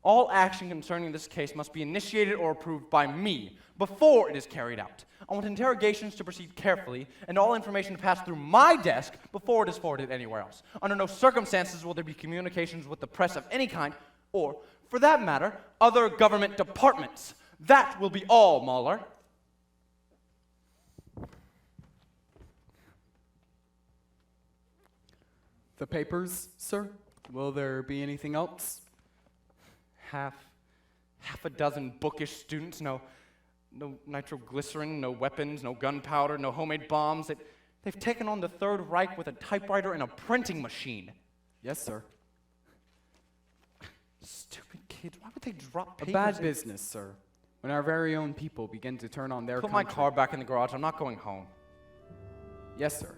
Speaker 1: All action concerning this case must be initiated or approved by me before it is carried out. I want interrogations to proceed carefully and all information to pass through my desk before it is forwarded anywhere else. Under no circumstances will there be communications with the press of any kind or, for that matter, other government departments. That will be all, Mahler.
Speaker 4: The papers, sir? Will there be anything else?
Speaker 1: Half a dozen bookish students, no nitroglycerin, no weapons, no gunpowder, no homemade bombs. They've taken on the Third Reich with a typewriter and a printing machine.
Speaker 4: Yes, sir.
Speaker 1: Stupid kids, why would they drop
Speaker 4: A
Speaker 1: papers?
Speaker 4: bad business, sir. When our very own people begin to turn on their
Speaker 1: Put my
Speaker 4: country.
Speaker 1: car back in the garage, I'm not going home.
Speaker 4: Yes, sir.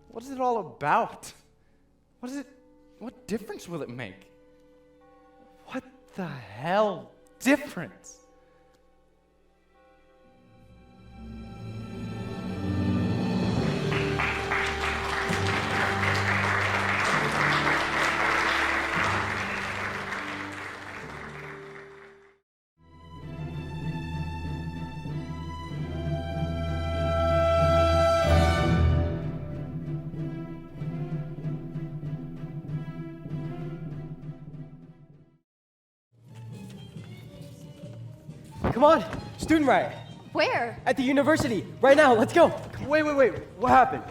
Speaker 1: What is it all about? What difference will it make? What the hell difference?
Speaker 7: Come on, student riot.
Speaker 3: Where?
Speaker 7: At the university, right now, let's go.
Speaker 8: Wait, what happened?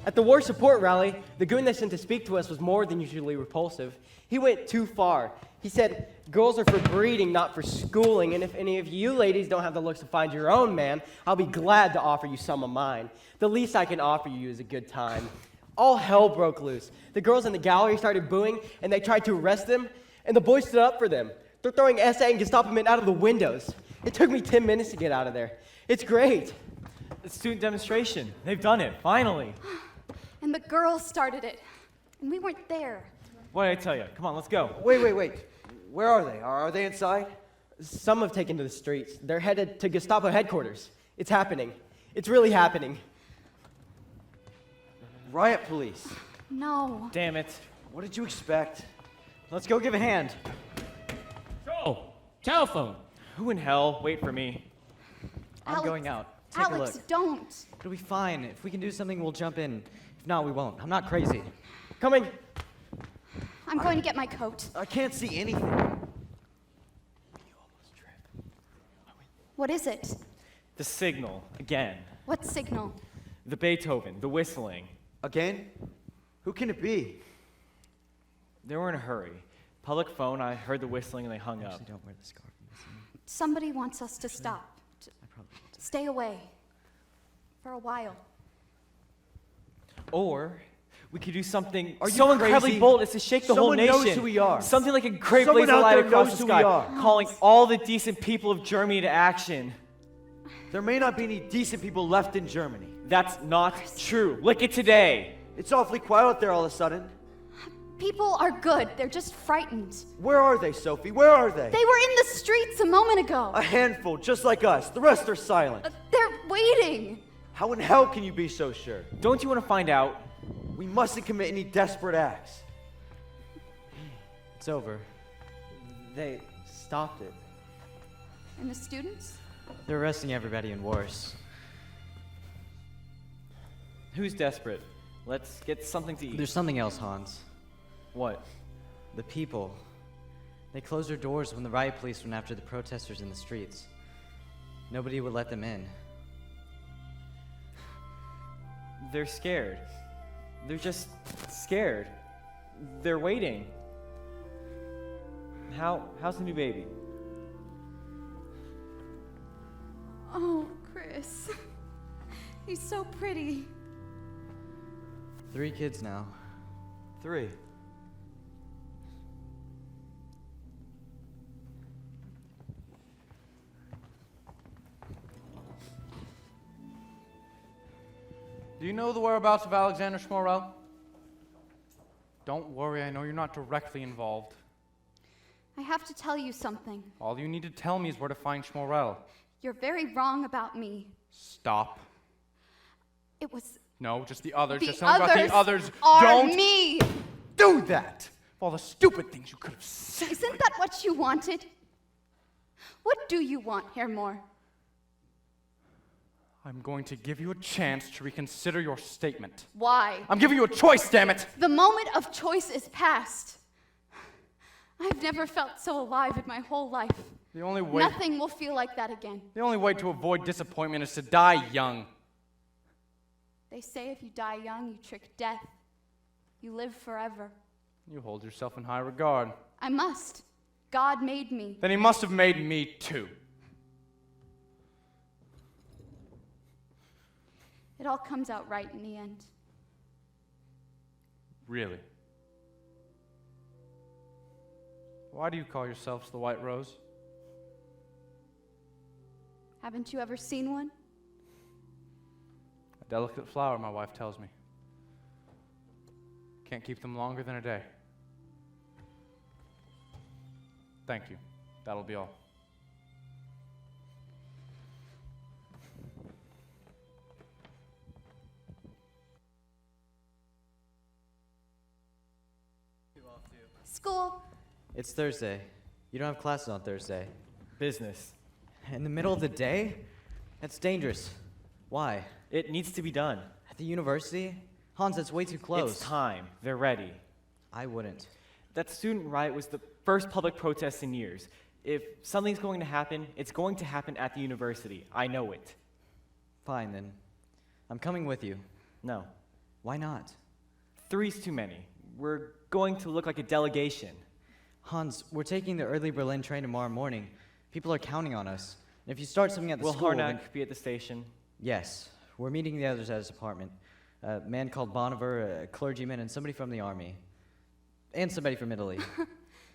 Speaker 7: At the war support rally, the goon they sent to speak to us was more than usually repulsive. He went too far. He said, girls are for breeding, not for schooling, and if any of you ladies don't have the looks to find your own man, I'll be glad to offer you some of mine. The least I can offer you is a good time. All hell broke loose. The girls in the gallery started booing, and they tried to arrest them, and the boys stood up for them. They're throwing SA and Gestapo men out of the windows. It took me 10 minutes to get out of there. It's great.
Speaker 5: The student demonstration. They've done it, finally.
Speaker 3: And the girls started it. And we weren't there.
Speaker 5: What did I tell you? Come on, let's go.
Speaker 8: Wait. Where are they? Are they inside?
Speaker 7: Some have taken to the streets. They're headed to Gestapo headquarters. It's happening. It's really happening.
Speaker 8: Riot police.
Speaker 3: No.
Speaker 5: Damn it.
Speaker 8: What did you expect?
Speaker 6: Let's go give a hand.
Speaker 9: Oh, telephone.
Speaker 5: Who in hell? Wait for me.
Speaker 6: I'm
Speaker 3: Alex,
Speaker 6: going out. Take a
Speaker 3: Alex,
Speaker 6: look.
Speaker 3: don't.
Speaker 6: It'll be fine. If we can do something, we'll jump in. If not, we won't. I'm not crazy.
Speaker 7: Coming.
Speaker 3: I'm going to get my coat.
Speaker 8: I can't see anything.
Speaker 3: What is it?
Speaker 5: The signal, again.
Speaker 3: What signal?
Speaker 5: The Beethoven, the whistling.
Speaker 8: Again? Who can it be?
Speaker 5: They were in a hurry. Public phone, I heard the whistling and they hung up.
Speaker 6: Actually, don't wear the scarf in this
Speaker 3: Somebody wants us to stop. To stay away. For a while.
Speaker 5: Or we could do something
Speaker 8: Are you
Speaker 5: so incredibly
Speaker 8: crazy?
Speaker 5: bold as to shake the whole
Speaker 8: Someone
Speaker 5: nation.
Speaker 8: knows who we are.
Speaker 5: Something like a great
Speaker 8: Someone
Speaker 5: blaze of
Speaker 8: out
Speaker 5: light
Speaker 8: there
Speaker 5: across
Speaker 8: knows
Speaker 5: the
Speaker 8: who we
Speaker 5: sky,
Speaker 8: are.
Speaker 5: calling all the decent people of Germany to action.
Speaker 8: There may not be any decent people left in Germany.
Speaker 5: That's not true. Look at today.
Speaker 8: It's awfully quiet out there all of a sudden.
Speaker 3: People are good. They're just frightened.
Speaker 8: Where are they, Sophie? Where are they?
Speaker 3: They were in the streets a moment ago.
Speaker 8: A handful, just like us. The rest are silent.
Speaker 3: They're waiting.
Speaker 8: How in hell can you be so sure?
Speaker 5: Don't you want to find out?
Speaker 8: We mustn't commit any desperate acts.
Speaker 6: It's over.
Speaker 7: They stopped it.
Speaker 3: And the students?
Speaker 6: They're arresting everybody and worse.
Speaker 5: Who's desperate? Let's get something to eat.
Speaker 6: There's something else, Hans.
Speaker 5: What?
Speaker 6: The people. They closed their doors when the riot police went after the protesters in the streets. Nobody would let them in.
Speaker 5: They're scared. They're just scared. They're waiting. How's the new baby?
Speaker 3: Oh, Chris. He's so pretty.
Speaker 6: 3 kids now.
Speaker 8: 3.
Speaker 1: Do you know the whereabouts of Alexander Schmorell? Don't worry, I know you're not directly involved.
Speaker 3: I have to tell you something.
Speaker 1: All you need to tell me is where to find Schmorell.
Speaker 3: You're very wrong about me.
Speaker 1: Stop.
Speaker 3: It was
Speaker 1: No, just the others.
Speaker 3: the
Speaker 1: Just tell me about the others.
Speaker 3: are
Speaker 1: Don't
Speaker 3: me.
Speaker 1: do that! Of all the stupid things you could have said.
Speaker 3: Isn't that what you wanted? What do you want, Hermore?
Speaker 1: I'm going to give you a chance to reconsider your statement.
Speaker 3: Why?
Speaker 1: I'm giving you a choice, damn it!
Speaker 3: The moment of choice is past. I've never felt so alive in my whole life.
Speaker 1: The only way
Speaker 3: Nothing will feel like that again.
Speaker 1: to avoid disappointment is to die young.
Speaker 3: They say if you die young, you trick death. You live forever.
Speaker 1: You hold yourself in high regard.
Speaker 3: I must. God made me.
Speaker 1: Then he must have made me too.
Speaker 3: It all comes out right in the end.
Speaker 1: Really? Why do you call yourselves the White Rose?
Speaker 3: Haven't you ever seen one?
Speaker 1: A delicate flower, my wife tells me. Can't keep them longer than a day. Thank you. That'll be all.
Speaker 3: School.
Speaker 6: It's Thursday. You don't have classes on Thursday.
Speaker 5: Business.
Speaker 6: In the middle of the day? That's dangerous. Why?
Speaker 5: It needs to be done.
Speaker 6: At the university? Hans, that's way too close.
Speaker 5: It's time. They're ready.
Speaker 6: I wouldn't.
Speaker 5: That student riot was the first public protest in years. If something's going to happen, it's going to happen at the university. I know it.
Speaker 6: Fine, then. I'm coming with you.
Speaker 5: No.
Speaker 6: Why not?
Speaker 5: 3's too many. We're going to look like a delegation.
Speaker 6: Hans, we're taking the early Berlin train tomorrow morning. People are counting on us. And if you start something at the
Speaker 5: Will
Speaker 6: school... then-
Speaker 5: Harnack be at the station?
Speaker 6: Yes. We're meeting the others at his apartment. A man called Boniver, a clergyman, and somebody from the army. And somebody from Italy.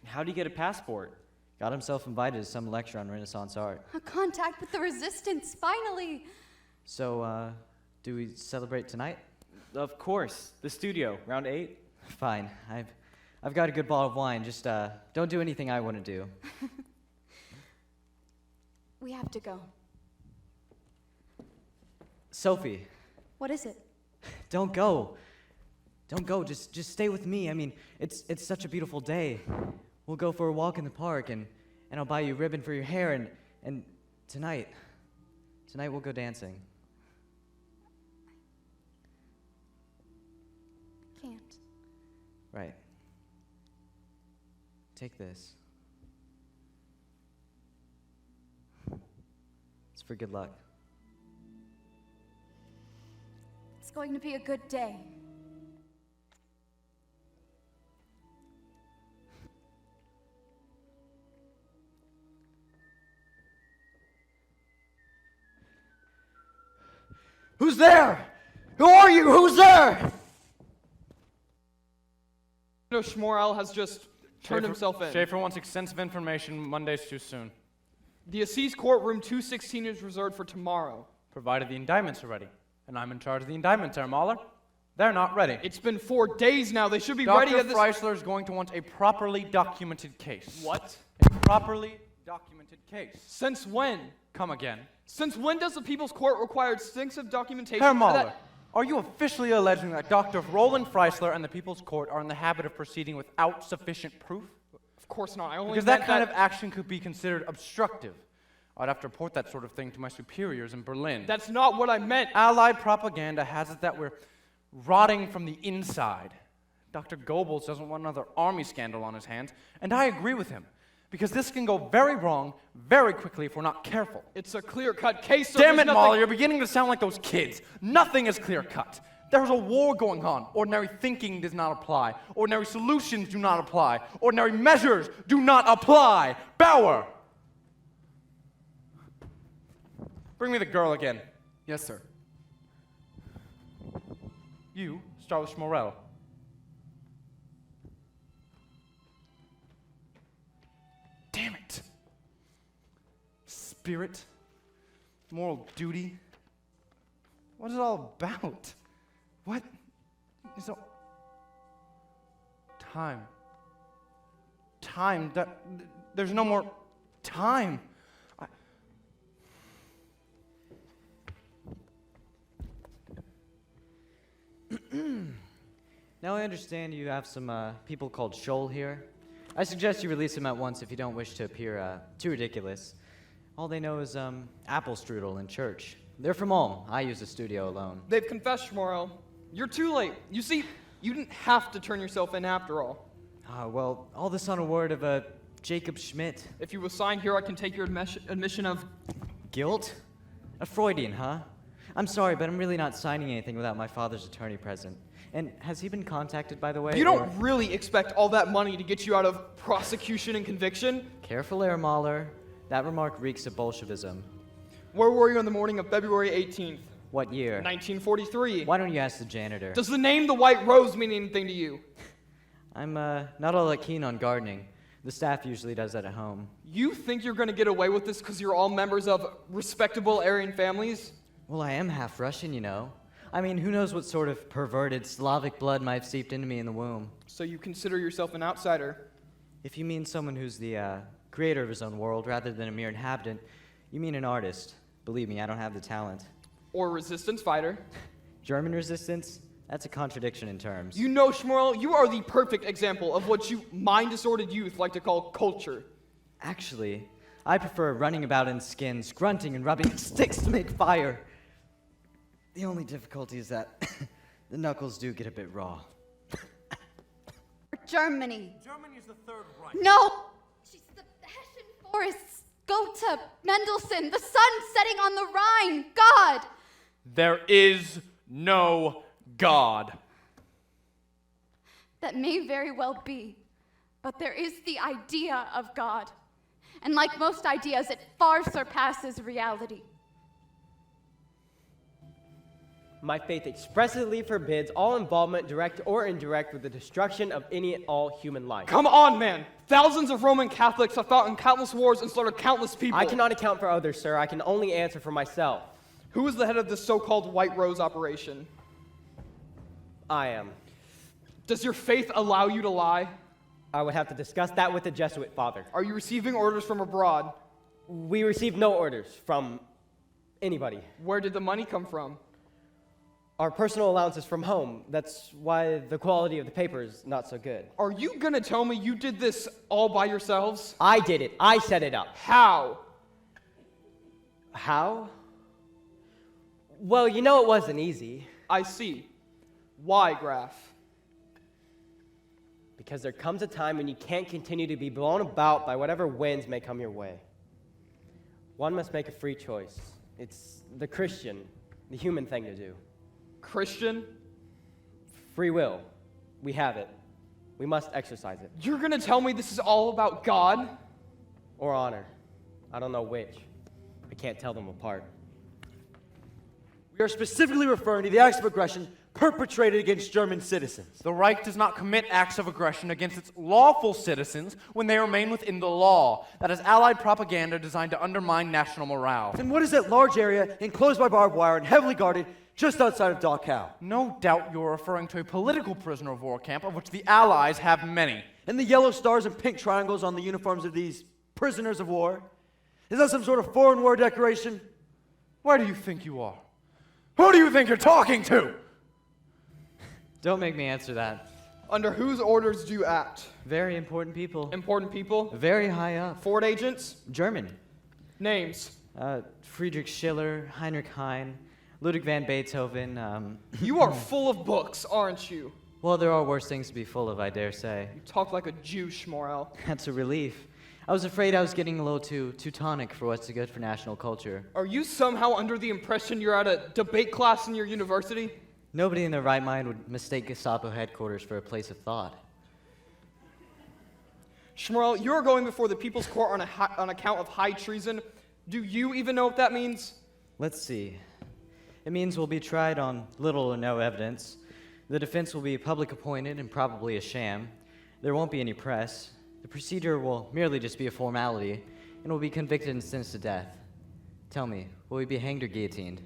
Speaker 5: How do you get a passport?
Speaker 6: Got himself invited to some lecture on Renaissance art.
Speaker 3: A contact with the resistance, finally.
Speaker 6: So, do we celebrate tonight?
Speaker 5: Of course. The studio, round 8.
Speaker 6: Fine. I've got a good bottle of wine. Just don't do anything I wouldn't do.
Speaker 3: We have to go.
Speaker 6: Sophie,
Speaker 3: What is it?
Speaker 6: don't go. Don't go. Just stay with me. I mean, it's such a beautiful day. We'll go for a walk in the park, and I'll buy you a ribbon for your hair, and tonight we'll go dancing.
Speaker 3: Can't.
Speaker 6: Right. Take this. It's for good luck.
Speaker 3: It's going to be a good day.
Speaker 8: Who's there? Who are you? Who's there?
Speaker 2: No, Schmorel has just turned himself in.
Speaker 1: Schaefer wants extensive information. Monday's too soon.
Speaker 2: The Assize Courtroom 216 is reserved for tomorrow.
Speaker 1: Provided the indictments are ready. And I'm in charge of the indictments, Herr Mahler. They're not ready.
Speaker 2: It's been 4 days now. They should be
Speaker 1: Dr.
Speaker 2: ready at this...
Speaker 1: Freisler is going to want a properly documented case.
Speaker 2: What?
Speaker 1: A properly documented case.
Speaker 2: Since when?
Speaker 1: Come again.
Speaker 2: Since when does the People's Court require extensive documentation?
Speaker 1: Herr Mahler, are you officially alleging that Dr. Roland Freisler and the People's Court are in the habit of proceeding without sufficient proof?
Speaker 2: Of course not. I only
Speaker 1: Because
Speaker 2: meant
Speaker 1: that kind of action could be considered obstructive. I'd have to report that sort of thing to my superiors in Berlin.
Speaker 2: That's not what I meant.
Speaker 1: Allied propaganda has it that we're rotting from the inside. Dr. Goebbels doesn't want another army scandal on his hands, and I agree with him, because this can go very wrong very quickly if we're not careful.
Speaker 2: It's a clear-cut case, so
Speaker 1: Damn
Speaker 2: there's
Speaker 1: it,
Speaker 2: nothing...
Speaker 1: Mahler, you're beginning to sound like those kids. Nothing is clear-cut. There's a war going on. Ordinary thinking does not apply. Ordinary solutions do not apply. Ordinary measures do not apply. Bauer! Bring me the girl again.
Speaker 4: Yes, sir.
Speaker 1: You start with Schmorel. Damn it. Spirit. Moral duty. What is it all about? What is all... Time. Time. There's no more time.
Speaker 6: Now I understand you have some people called Scholl here. I suggest you release them at once if you don't wish to appear too ridiculous. All they know is apple strudel in church. They're from Ulm. I use the studio alone.
Speaker 2: They've confessed, Schmorel. You're too late. You see, you didn't have to turn yourself in after all.
Speaker 6: Well, all this on a word of Jacob Schmidt.
Speaker 2: If you will sign here, I can take your admission of...
Speaker 6: Guilt? A Freudian, huh? I'm sorry, but I'm really not signing anything without my father's attorney present. And has he been contacted, by the way?
Speaker 2: You don't really expect all that money to get you out of prosecution and conviction?
Speaker 6: Careful, Herr Mahler. That remark reeks of Bolshevism.
Speaker 2: Where were you on the morning of February 18th?
Speaker 6: What year?
Speaker 2: 1943.
Speaker 6: Why don't you ask the janitor?
Speaker 2: Does the name the White Rose mean anything to you?
Speaker 6: I'm not all that keen on gardening. The staff usually does that at home.
Speaker 2: You think you're going to get away with this because you're all members of respectable Aryan families?
Speaker 6: Well, I am half Russian, you know. I mean, who knows what sort of perverted Slavic blood might have seeped into me in the womb.
Speaker 2: So you consider yourself an outsider?
Speaker 6: If you mean someone who's the creator of his own world rather than a mere inhabitant, you mean an artist. Believe me, I don't have the talent.
Speaker 2: Or a resistance fighter?
Speaker 6: German resistance? That's a contradiction in terms.
Speaker 2: You know, Schmorel, you are the perfect example of what you mind-disordered youth like to call culture.
Speaker 6: Actually, I prefer running about in skins, grunting and rubbing sticks to make fire. The only difficulty is that the knuckles do get a bit raw.
Speaker 3: Germany.
Speaker 1: Germany is the Third Reich.
Speaker 3: No! She's the Hessian forests. Gotha, Mendelssohn, the sun setting on the Rhine. God!
Speaker 1: There is no God.
Speaker 3: That may very well be, but there is the idea of God. And like most ideas, it far surpasses reality.
Speaker 7: My faith expressly forbids all involvement, direct or indirect, with the destruction of any and all human life.
Speaker 2: Come on, man! Thousands of Roman Catholics have fought in countless wars and slaughtered countless people.
Speaker 7: I cannot account for others, sir. I can only answer for myself.
Speaker 2: Who is the head of this so-called White Rose operation?
Speaker 7: I am.
Speaker 2: Does your faith allow you to lie?
Speaker 7: I would have to discuss that with the Jesuit father.
Speaker 2: Are you receiving orders from abroad?
Speaker 7: We received no orders from anybody.
Speaker 2: Where did the money come from?
Speaker 7: Our personal allowances from home. That's why the quality of the paper is not so good.
Speaker 2: Are you gonna tell me you did this all by yourselves?
Speaker 7: I did it. I set it up.
Speaker 2: How?
Speaker 7: How? Well, you know it wasn't easy.
Speaker 2: I see. Why, Graf?
Speaker 7: Because there comes a time when you can't continue to be blown about by whatever winds may come your way. One must make a free choice. It's the Christian, the human thing to do.
Speaker 2: Christian?
Speaker 7: Free will. We have it. We must exercise it.
Speaker 2: You're gonna tell me this is all about God?
Speaker 7: Or honor. I don't know which. I can't tell them apart.
Speaker 8: We are specifically referring to the acts of aggression perpetrated against German citizens.
Speaker 1: The Reich does not commit acts of aggression against its lawful citizens when they remain within the law. That is Allied propaganda designed to undermine national morale.
Speaker 8: Then what is that large area enclosed by barbed wire and heavily guarded just outside of Dachau?
Speaker 1: No doubt you're referring to a political prisoner of war camp, of which the Allies have many.
Speaker 8: And the yellow stars and pink triangles on the uniforms of these prisoners of war? Is that some sort of foreign war decoration?
Speaker 1: Where do you think you are? Who do you think you're talking to?
Speaker 6: Don't make me answer that.
Speaker 2: Under whose orders do you act?
Speaker 6: Very important people.
Speaker 2: Important people?
Speaker 6: Very high up.
Speaker 2: Ford agents?
Speaker 6: German.
Speaker 2: Names?
Speaker 6: Friedrich Schiller, Heinrich Heine, Ludwig van Beethoven.
Speaker 2: You are full of books, aren't you?
Speaker 6: Well, there are worse things to be full of, I dare say.
Speaker 2: You talk like a Jew, Schmorel.
Speaker 6: That's a relief. I was afraid I was getting a little too Teutonic for what's good for national culture.
Speaker 2: Are you somehow under the impression you're at a debate class in your university?
Speaker 6: Nobody in their right mind would mistake Gestapo headquarters for a place of thought.
Speaker 2: Schmorel, you're going before the People's Court on account of high treason. Do you even know what that means?
Speaker 6: Let's see. It means we'll be tried on little or no evidence. The defense will be public appointed and probably a sham. There won't be any press. The procedure will merely just be a formality, and we'll be convicted and sentenced to death. Tell me, will we be hanged or guillotined?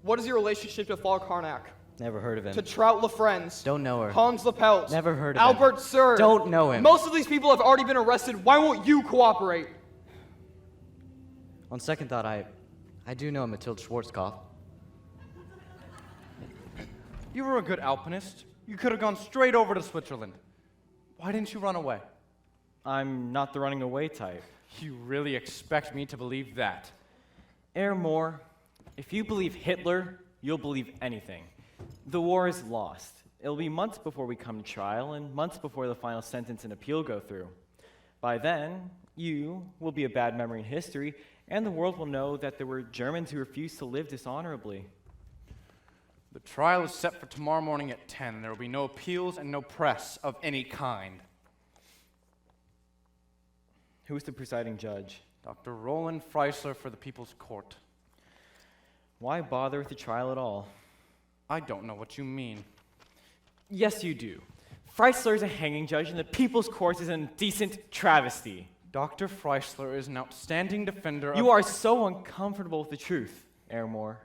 Speaker 2: What is your relationship to Paul Karnak?
Speaker 6: Never heard of him.
Speaker 2: To Trout LaFrenz?
Speaker 6: Don't know her.
Speaker 2: Hans Lapelt?
Speaker 6: Never heard of him.
Speaker 2: Albert Sir?
Speaker 6: Don't know him.
Speaker 2: Most of these people have already been arrested. Why won't you cooperate?
Speaker 6: On second thought, I do know Mathilde Schwarzkopf.
Speaker 1: You were a good alpinist. You could have gone straight over to Switzerland. Why didn't you run away?
Speaker 5: I'm not the running away type.
Speaker 1: You really expect me to believe that?
Speaker 5: Herr Moore, if you believe Hitler, you'll believe anything. The war is lost. It'll be months before we come to trial and months before the final sentence and appeal go through. By then, you will be a bad memory in history, and the world will know that there were Germans who refused to live dishonorably.
Speaker 1: The trial is set for tomorrow morning at 10. There will be no appeals and no press of any kind.
Speaker 5: Who is the presiding judge?
Speaker 1: Dr. Roland Freisler for the People's Court.
Speaker 5: Why bother with the trial at all?
Speaker 1: I don't know what you mean.
Speaker 5: Yes, you do. Freisler is a hanging judge, and the People's Court is a indecent travesty.
Speaker 1: Dr. Freisler is an outstanding defender of...
Speaker 5: You are so uncomfortable with the truth, Herr Moore.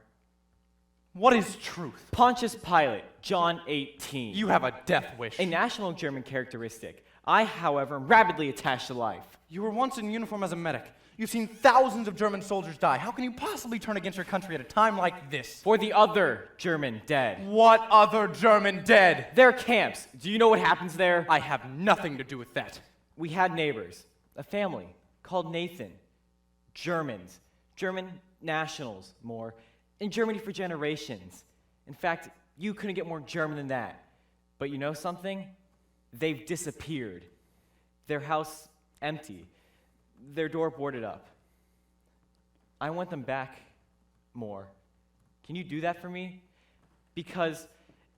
Speaker 1: What is truth?
Speaker 5: Pontius Pilate, John 18.
Speaker 1: You have a death wish.
Speaker 5: A national German characteristic. I, however, am rapidly attached to life.
Speaker 1: You were once in uniform as a medic. You've seen thousands of German soldiers die. How can you possibly turn against your country at a time like this?
Speaker 5: For the other German dead.
Speaker 1: What other German dead?
Speaker 5: Their camps. Do you know what happens there?
Speaker 1: I have nothing to do with that.
Speaker 5: We had neighbors, a family called Nathan. Germans. German nationals, more. In Germany for generations. In fact, you couldn't get more German than that. But you know something? They've disappeared. Their house empty. Their door boarded up. I want them back more. Can you do that for me? Because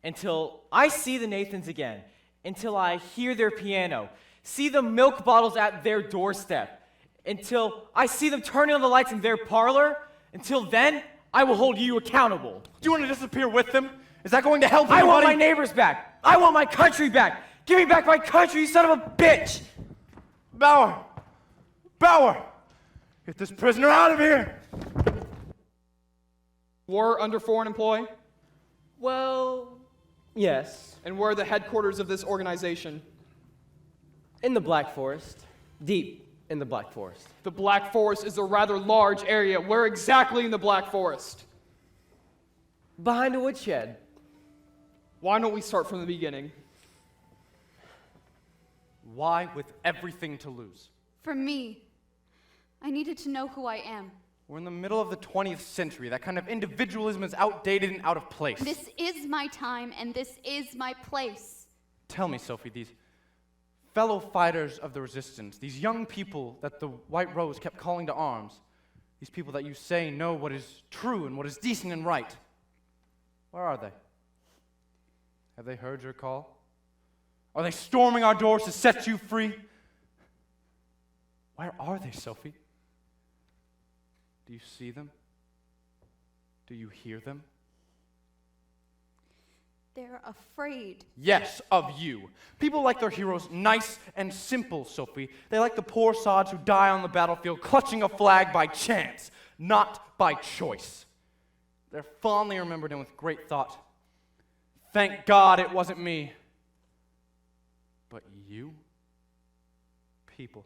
Speaker 5: until I see the Nathans again, until I hear their piano, see the milk bottles at their doorstep, until I see them turning on the lights in their parlor, until then, I will hold you accountable.
Speaker 1: Do you want to disappear with them? Is that going to help
Speaker 5: I want
Speaker 1: anybody?
Speaker 5: my neighbors back. I want my country back. Give me back my country, you son of a bitch.
Speaker 1: Bauer! Bauer! Get this prisoner out of here!
Speaker 2: War under foreign employ?
Speaker 7: Well, yes.
Speaker 2: And where are the headquarters of this organization?
Speaker 7: In the Black Forest. Deep in the Black Forest.
Speaker 2: The Black Forest is a rather large area. Where exactly in the Black Forest?
Speaker 7: Behind a woodshed.
Speaker 2: Why don't we start from the beginning?
Speaker 1: Why with everything to lose?
Speaker 3: For me, I needed to know who I am.
Speaker 1: We're in the middle of the 20th century. That kind of individualism is outdated and out of place.
Speaker 3: This is my time, and this is my place.
Speaker 1: Tell me, Sophie, these fellow fighters of the resistance, these young people that the White Rose kept calling to arms, these people that you say know what is true and what is decent and right, where are they? Have they heard your call? Are they storming our doors to set you free? Where are they, Sophie? Do you see them? Do you hear them?
Speaker 3: They're afraid.
Speaker 1: Yes, of you. People like their heroes nice and simple, Sophie. They like the poor sods who die on the battlefield clutching a flag by chance, not by choice. They're fondly remembered and with great thought. Thank God it wasn't me. But you? People.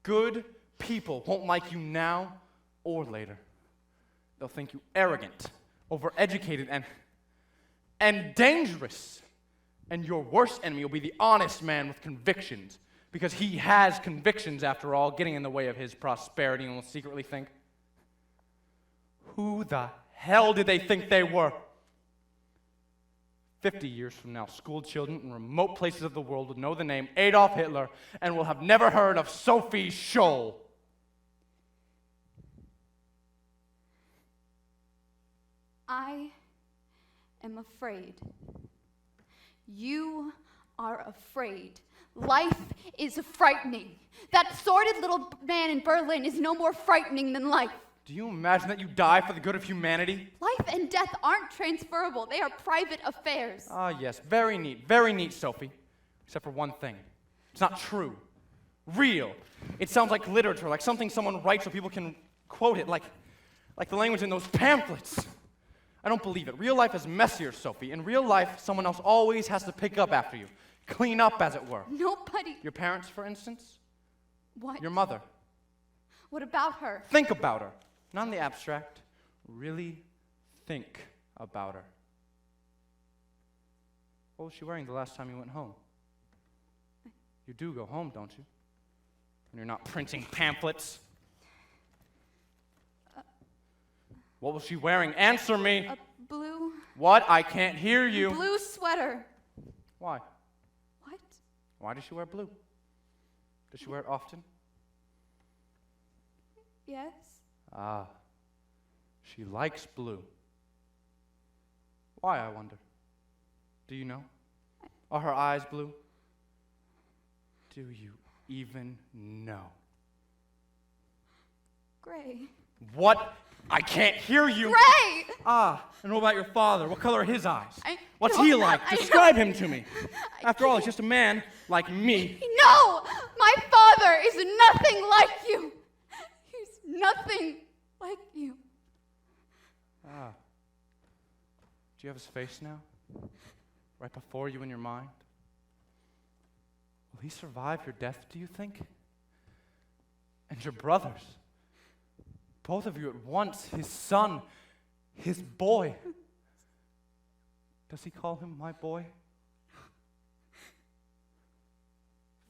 Speaker 1: Good people won't like you now or later. They'll think you arrogant, overeducated, and dangerous. And your worst enemy will be the honest man with convictions, because he has convictions, after all, getting in the way of his prosperity, and will secretly think, who the hell did they think they were? 50 years from now, school children in remote places of the world will know the name Adolf Hitler and will have never heard of Sophie Scholl.
Speaker 3: I am afraid. You are afraid. Life is frightening. That sordid little man in Berlin is no more frightening than life.
Speaker 1: Do you imagine that you die for the good of humanity?
Speaker 3: Life and death aren't transferable. They are private affairs.
Speaker 1: Ah, yes, very neat, Sophie. Except for one thing. It's not true. Real. It sounds like literature, like something someone writes so people can quote it, like the language in those pamphlets. I don't believe it. Real life is messier, Sophie. In real life, someone else always has to pick up after you. Clean up, as it were.
Speaker 3: Nobody.
Speaker 1: Your parents, for instance?
Speaker 3: What?
Speaker 1: Your mother.
Speaker 3: What about her?
Speaker 1: Think about her. Not in the abstract. Really think about her. What was she wearing the last time you went home? You do go home, don't you? When you're not printing pamphlets. What was she wearing? Answer me.
Speaker 3: A blue.
Speaker 1: What? I can't hear you.
Speaker 3: Blue sweater.
Speaker 1: Why?
Speaker 3: What?
Speaker 1: Why does she wear blue? Does she wear it often?
Speaker 3: Yes.
Speaker 1: Ah. She likes blue. Why, I wonder? Do you know? Are her eyes blue? Do you even know?
Speaker 3: Gray.
Speaker 1: What? I can't hear you.
Speaker 3: Gray!
Speaker 1: Ah, and what about your father? What color are his eyes? What's
Speaker 3: don't
Speaker 1: he
Speaker 3: know.
Speaker 1: like?
Speaker 3: I
Speaker 1: Describe
Speaker 3: don't-
Speaker 1: him to me. After all, he's just a man like me.
Speaker 3: No! My father is nothing like you. He's nothing like you.
Speaker 1: Ah. Do you have his face now? Right before you in your mind? Will he survive your death, do you think? And your brothers? Both of you at once, his son, his boy. Does he call him my boy?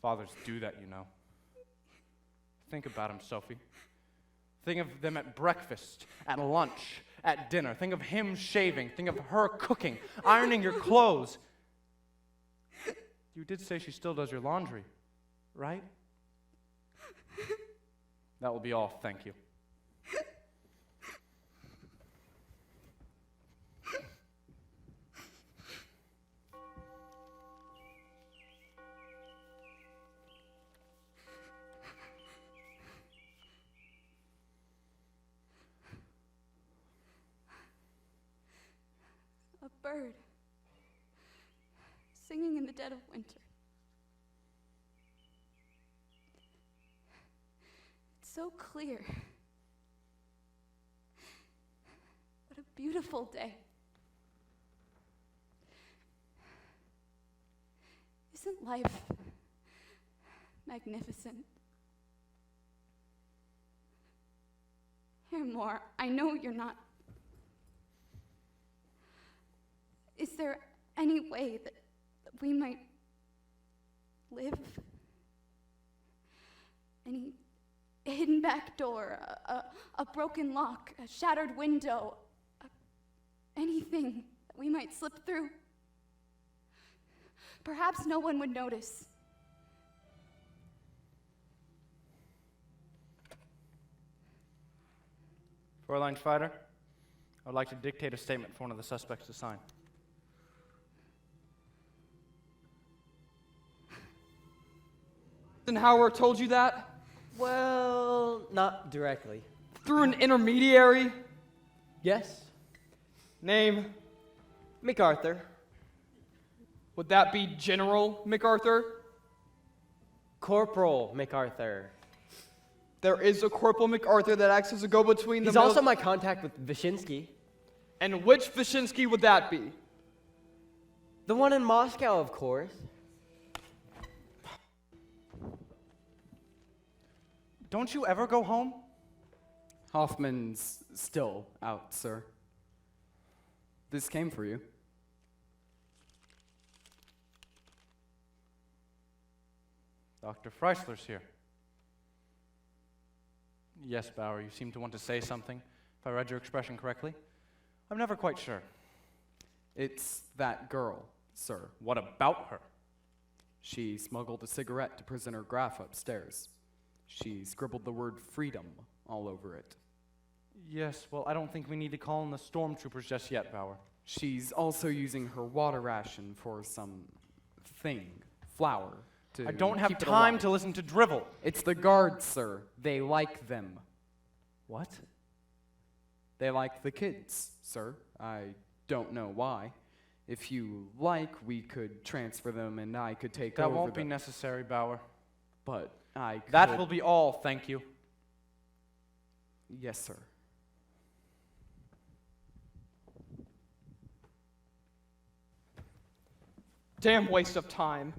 Speaker 1: Fathers do that, you know. Think about him, Sophie. Think of them at breakfast, at lunch, at dinner. Think of him shaving. Think of her cooking, ironing your clothes. You did say she still does your laundry, right? That will be all, thank you.
Speaker 3: A bird singing in the dead of winter. It's so clear. What a beautiful day. Isn't life magnificent? Haremore, I know you're not. Is there any way that we might live? Any hidden back door, a broken lock, a shattered window, anything that we might slip through? Perhaps no one would notice.
Speaker 1: Fräulein Schweider, I would like to dictate a statement for one of the suspects to sign.
Speaker 2: And Howard told you that?
Speaker 7: Well, not directly.
Speaker 2: Through an intermediary?
Speaker 7: Yes?
Speaker 2: Name?
Speaker 7: MacArthur.
Speaker 2: Would that be General MacArthur?
Speaker 7: Corporal MacArthur.
Speaker 2: There is a Corporal MacArthur that acts as a go-between the
Speaker 7: He's also my contact with Wyszynski.
Speaker 2: And which Wyszynski would that be?
Speaker 7: The one in Moscow, of course.
Speaker 1: Don't you ever go home?
Speaker 4: Hoffman's still out, sir. This came for you.
Speaker 1: Dr. Freisler's here. Yes, Bauer, you seem to want to say something, if I read your expression correctly. I'm never quite sure.
Speaker 4: It's that girl, sir.
Speaker 1: What about her?
Speaker 4: She smuggled a cigarette to prisoner Graf upstairs. She scribbled the word freedom all over it.
Speaker 1: Yes, well, I don't think we need to call in the stormtroopers just yet, Bauer.
Speaker 4: She's also using her water ration for some flour.
Speaker 1: I don't have
Speaker 4: keep it
Speaker 1: time
Speaker 4: alive.
Speaker 1: to listen to drivel.
Speaker 4: It's the guards, sir. They like them.
Speaker 1: What?
Speaker 4: They like the kids, sir. I don't know why. If you like, we could transfer them and I could take over
Speaker 1: That won't be
Speaker 4: them.
Speaker 1: necessary, Bauer.
Speaker 4: But I could...
Speaker 1: That will be all, thank you.
Speaker 4: Yes, sir.
Speaker 2: Damn waste of time.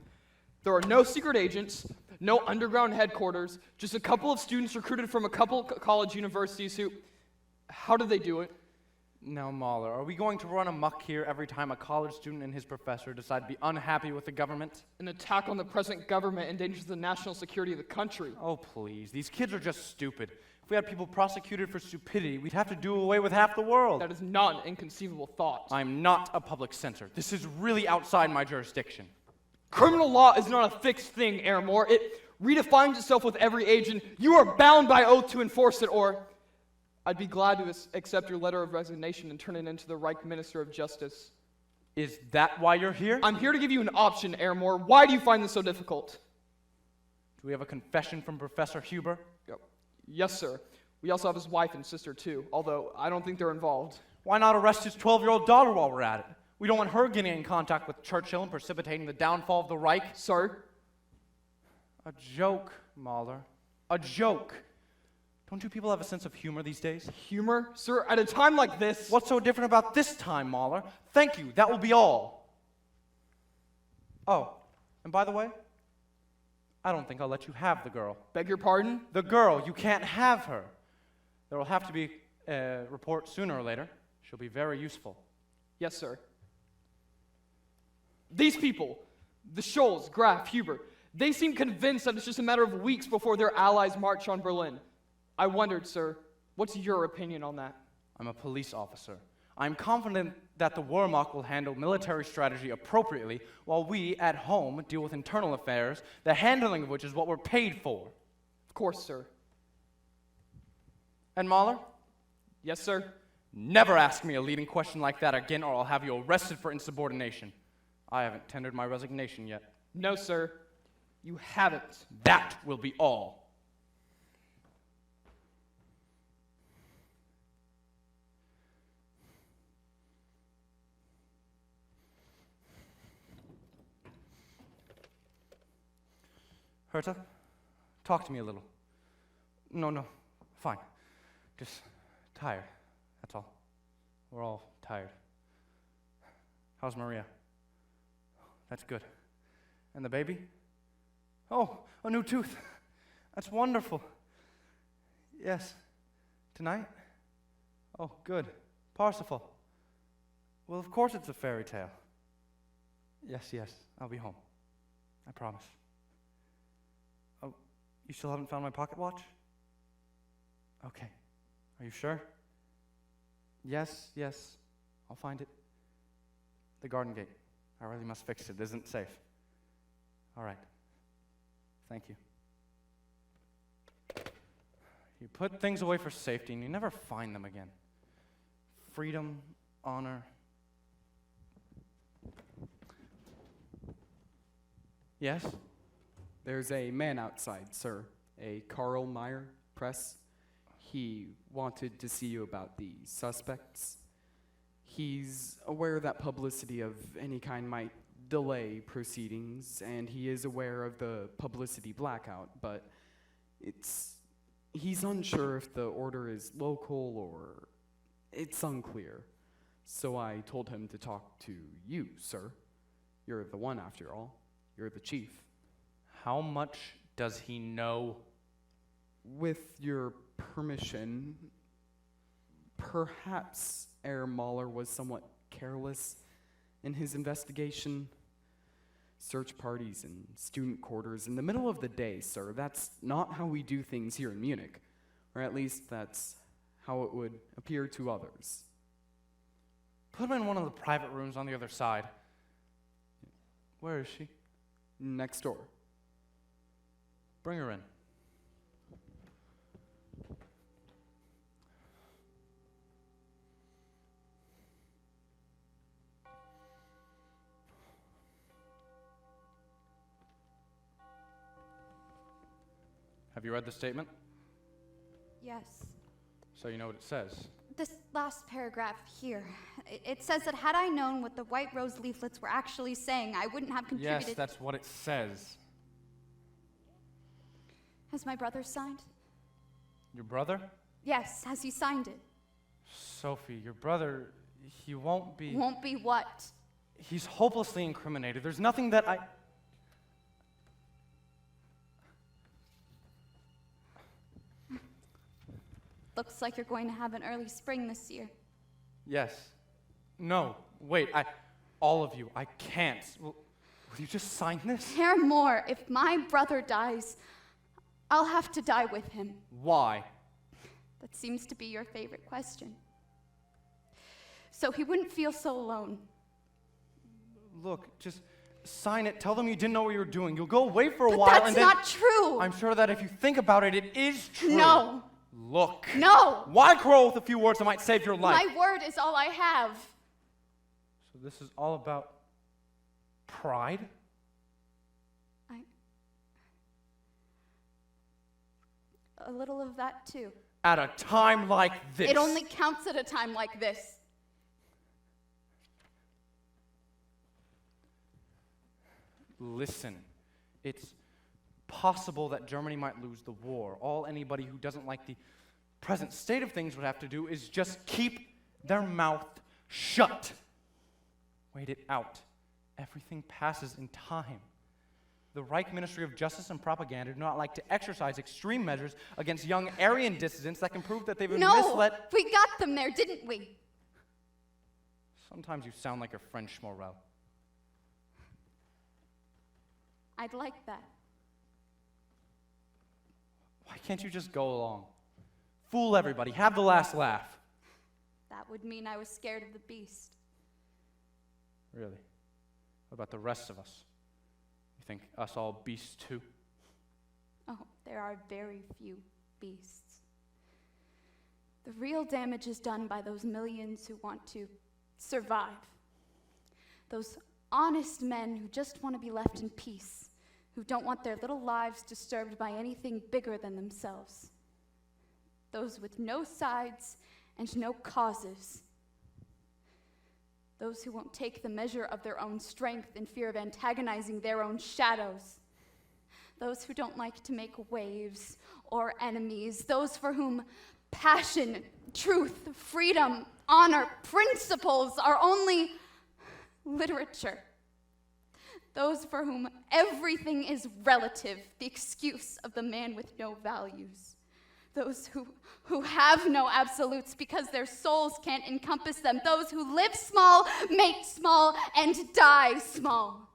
Speaker 2: There are no secret agents, no underground headquarters, just a couple of students recruited from a couple college universities who... How did they do it?
Speaker 1: Now, Mahler, are we going to run amok here every time a college student and his professor decide to be unhappy with the government?
Speaker 2: An attack on the present government endangers the national security of the country.
Speaker 1: Oh, please. These kids are just stupid. If we had people prosecuted for stupidity, we'd have to do away with half the world.
Speaker 2: That is not an inconceivable thought.
Speaker 1: I'm not a public censor. This is really outside my jurisdiction.
Speaker 2: Criminal law is not a fixed thing, Airmore. It redefines itself with every age, and you are bound by oath to enforce it, or I'd be glad to accept your letter of resignation and turn it into the Reich Minister of Justice.
Speaker 1: Is that why you're here?
Speaker 2: I'm here to give you an option, Airmore. Why do you find this so difficult?
Speaker 1: Do we have a confession from Professor Huber?
Speaker 2: Yes, sir. We also have his wife and sister, too, although I don't think they're involved.
Speaker 1: Why not arrest his 12-year-old daughter while we're at it? We don't want her getting in contact with Churchill and precipitating the downfall of the Reich.
Speaker 2: Sir?
Speaker 1: A joke, Mahler. A joke. Don't you people have a sense of humor these days?
Speaker 2: Humor? Sir, at a time like this...
Speaker 1: What's so different about this time, Mahler? Thank you, that will be all. Oh, and by the way, I don't think I'll let you have the girl.
Speaker 2: Beg your pardon?
Speaker 1: The girl, you can't have her. There will have to be a report sooner or later. She'll be very useful.
Speaker 2: Yes, sir. These people, the Scholls, Graf, Huber, they seem convinced that it's just a matter of weeks before their allies march on Berlin. I wondered, sir, what's your opinion on that?
Speaker 1: I'm a police officer. I'm confident that the Wehrmacht will handle military strategy appropriately while we, at home, deal with internal affairs, the handling of which is what we're paid for.
Speaker 2: Of course, sir.
Speaker 1: And Mahler?
Speaker 2: Yes, sir.
Speaker 1: Never ask me a leading question like that again, or I'll have you arrested for insubordination. I haven't tendered my resignation yet.
Speaker 2: No, sir. You haven't.
Speaker 1: That will be all. Herta, talk to me a little. No, fine. Just tired, that's all. We're all tired. How's Maria? That's good. And the baby? Oh, a new tooth. That's wonderful. Yes. Tonight? Oh, good. Parsifal. Well, of course it's a fairy tale. Yes, I'll be home. I promise. Oh, you still haven't found my pocket watch? Okay. Are you sure? Yes. I'll find it. The garden gate. I really must fix it. It isn't safe. All right. Thank you. You put things away for safety and you never find them again. Freedom, honor. Yes?
Speaker 4: There's a man outside, sir. A Karl Meyer press. He wanted to see you about the suspects. He's aware that publicity of any kind might delay proceedings, and he is aware of the publicity blackout, but he's unsure if the order is local or it's unclear. So I told him to talk to you, sir. You're the one, after all. You're the chief.
Speaker 1: How much does he know?
Speaker 4: With your permission, perhaps Herr Mahler was somewhat careless in his investigation. Search parties and student quarters in the middle of the day, sir. That's not how we do things here in Munich. Or at least that's how it would appear to others.
Speaker 1: Put him in one of the private rooms on the other side. Where is she?
Speaker 4: Next door.
Speaker 1: Bring her in. Have you read the statement?
Speaker 3: Yes.
Speaker 1: So you know what it says.
Speaker 3: This last paragraph here. It says that had I known what the white rose leaflets were actually saying, I wouldn't have contributed.
Speaker 1: Yes, that's what it says.
Speaker 3: Has my brother signed?
Speaker 1: Your brother?
Speaker 3: Yes, has he signed it?
Speaker 1: Sophie, your brother, he won't be...
Speaker 3: Won't be what?
Speaker 1: He's hopelessly incriminated. There's nothing that I...
Speaker 3: Looks like you're going to have an early spring this year.
Speaker 1: Yes. No. Wait, all of you, I can't. Will you just sign this?
Speaker 3: Care more. If my brother dies, I'll have to die with him.
Speaker 1: Why?
Speaker 3: That seems to be your favorite question. So he wouldn't feel so alone.
Speaker 1: Look, just sign it. Tell them you didn't know what you were doing. You'll go away for a
Speaker 3: But
Speaker 1: while
Speaker 3: that's
Speaker 1: and then...
Speaker 3: not true.
Speaker 1: I'm sure that if you think about it, it is true.
Speaker 3: No.
Speaker 1: Look.
Speaker 3: No.
Speaker 1: Why quarrel with a few words that might save your life?
Speaker 3: My word is all I have.
Speaker 1: So this is all about pride?
Speaker 3: A little of that too.
Speaker 1: At a time like this.
Speaker 3: It only counts at a time like this.
Speaker 1: Listen, it's possible that Germany might lose the war. All anybody who doesn't like the present state of things would have to do is just keep their mouth shut. Wait it out. Everything passes in time. The Reich Ministry of Justice and Propaganda do not like to exercise extreme measures against young Aryan dissidents that can prove that they've been misled.
Speaker 3: No, we got them there, didn't we?
Speaker 1: Sometimes you sound like a French Morel.
Speaker 3: I'd like that.
Speaker 1: Why can't you just go along? Fool everybody, have the last laugh.
Speaker 3: That would mean I was scared of the beast.
Speaker 1: Really? What about the rest of us? You think us all beasts too?
Speaker 3: Oh, there are very few beasts. The real damage is done by those millions who want to survive. Those honest men who just want to be left in peace, who don't want their little lives disturbed by anything bigger than themselves. Those with no sides and no causes. Those who won't take the measure of their own strength in fear of antagonizing their own shadows. Those who don't like to make waves or enemies. Those for whom passion, truth, freedom, honor, principles are only literature. Those for whom everything is relative, the excuse of the man with no values. Those who have no absolutes because their souls can't encompass them. Those who live small, mate small, and die small.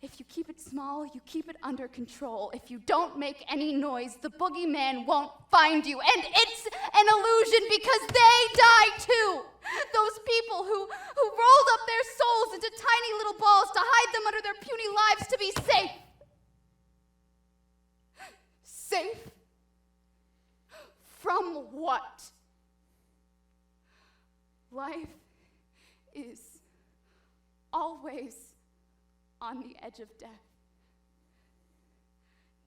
Speaker 3: If you keep it small, you keep it under control. If you don't make any noise, the boogeyman won't find you. And it's an illusion because they die too. Those people who rolled up their souls into tiny little balls to hide them under their puny lives to be safe. Safe? From what? Life is always on the edge of death.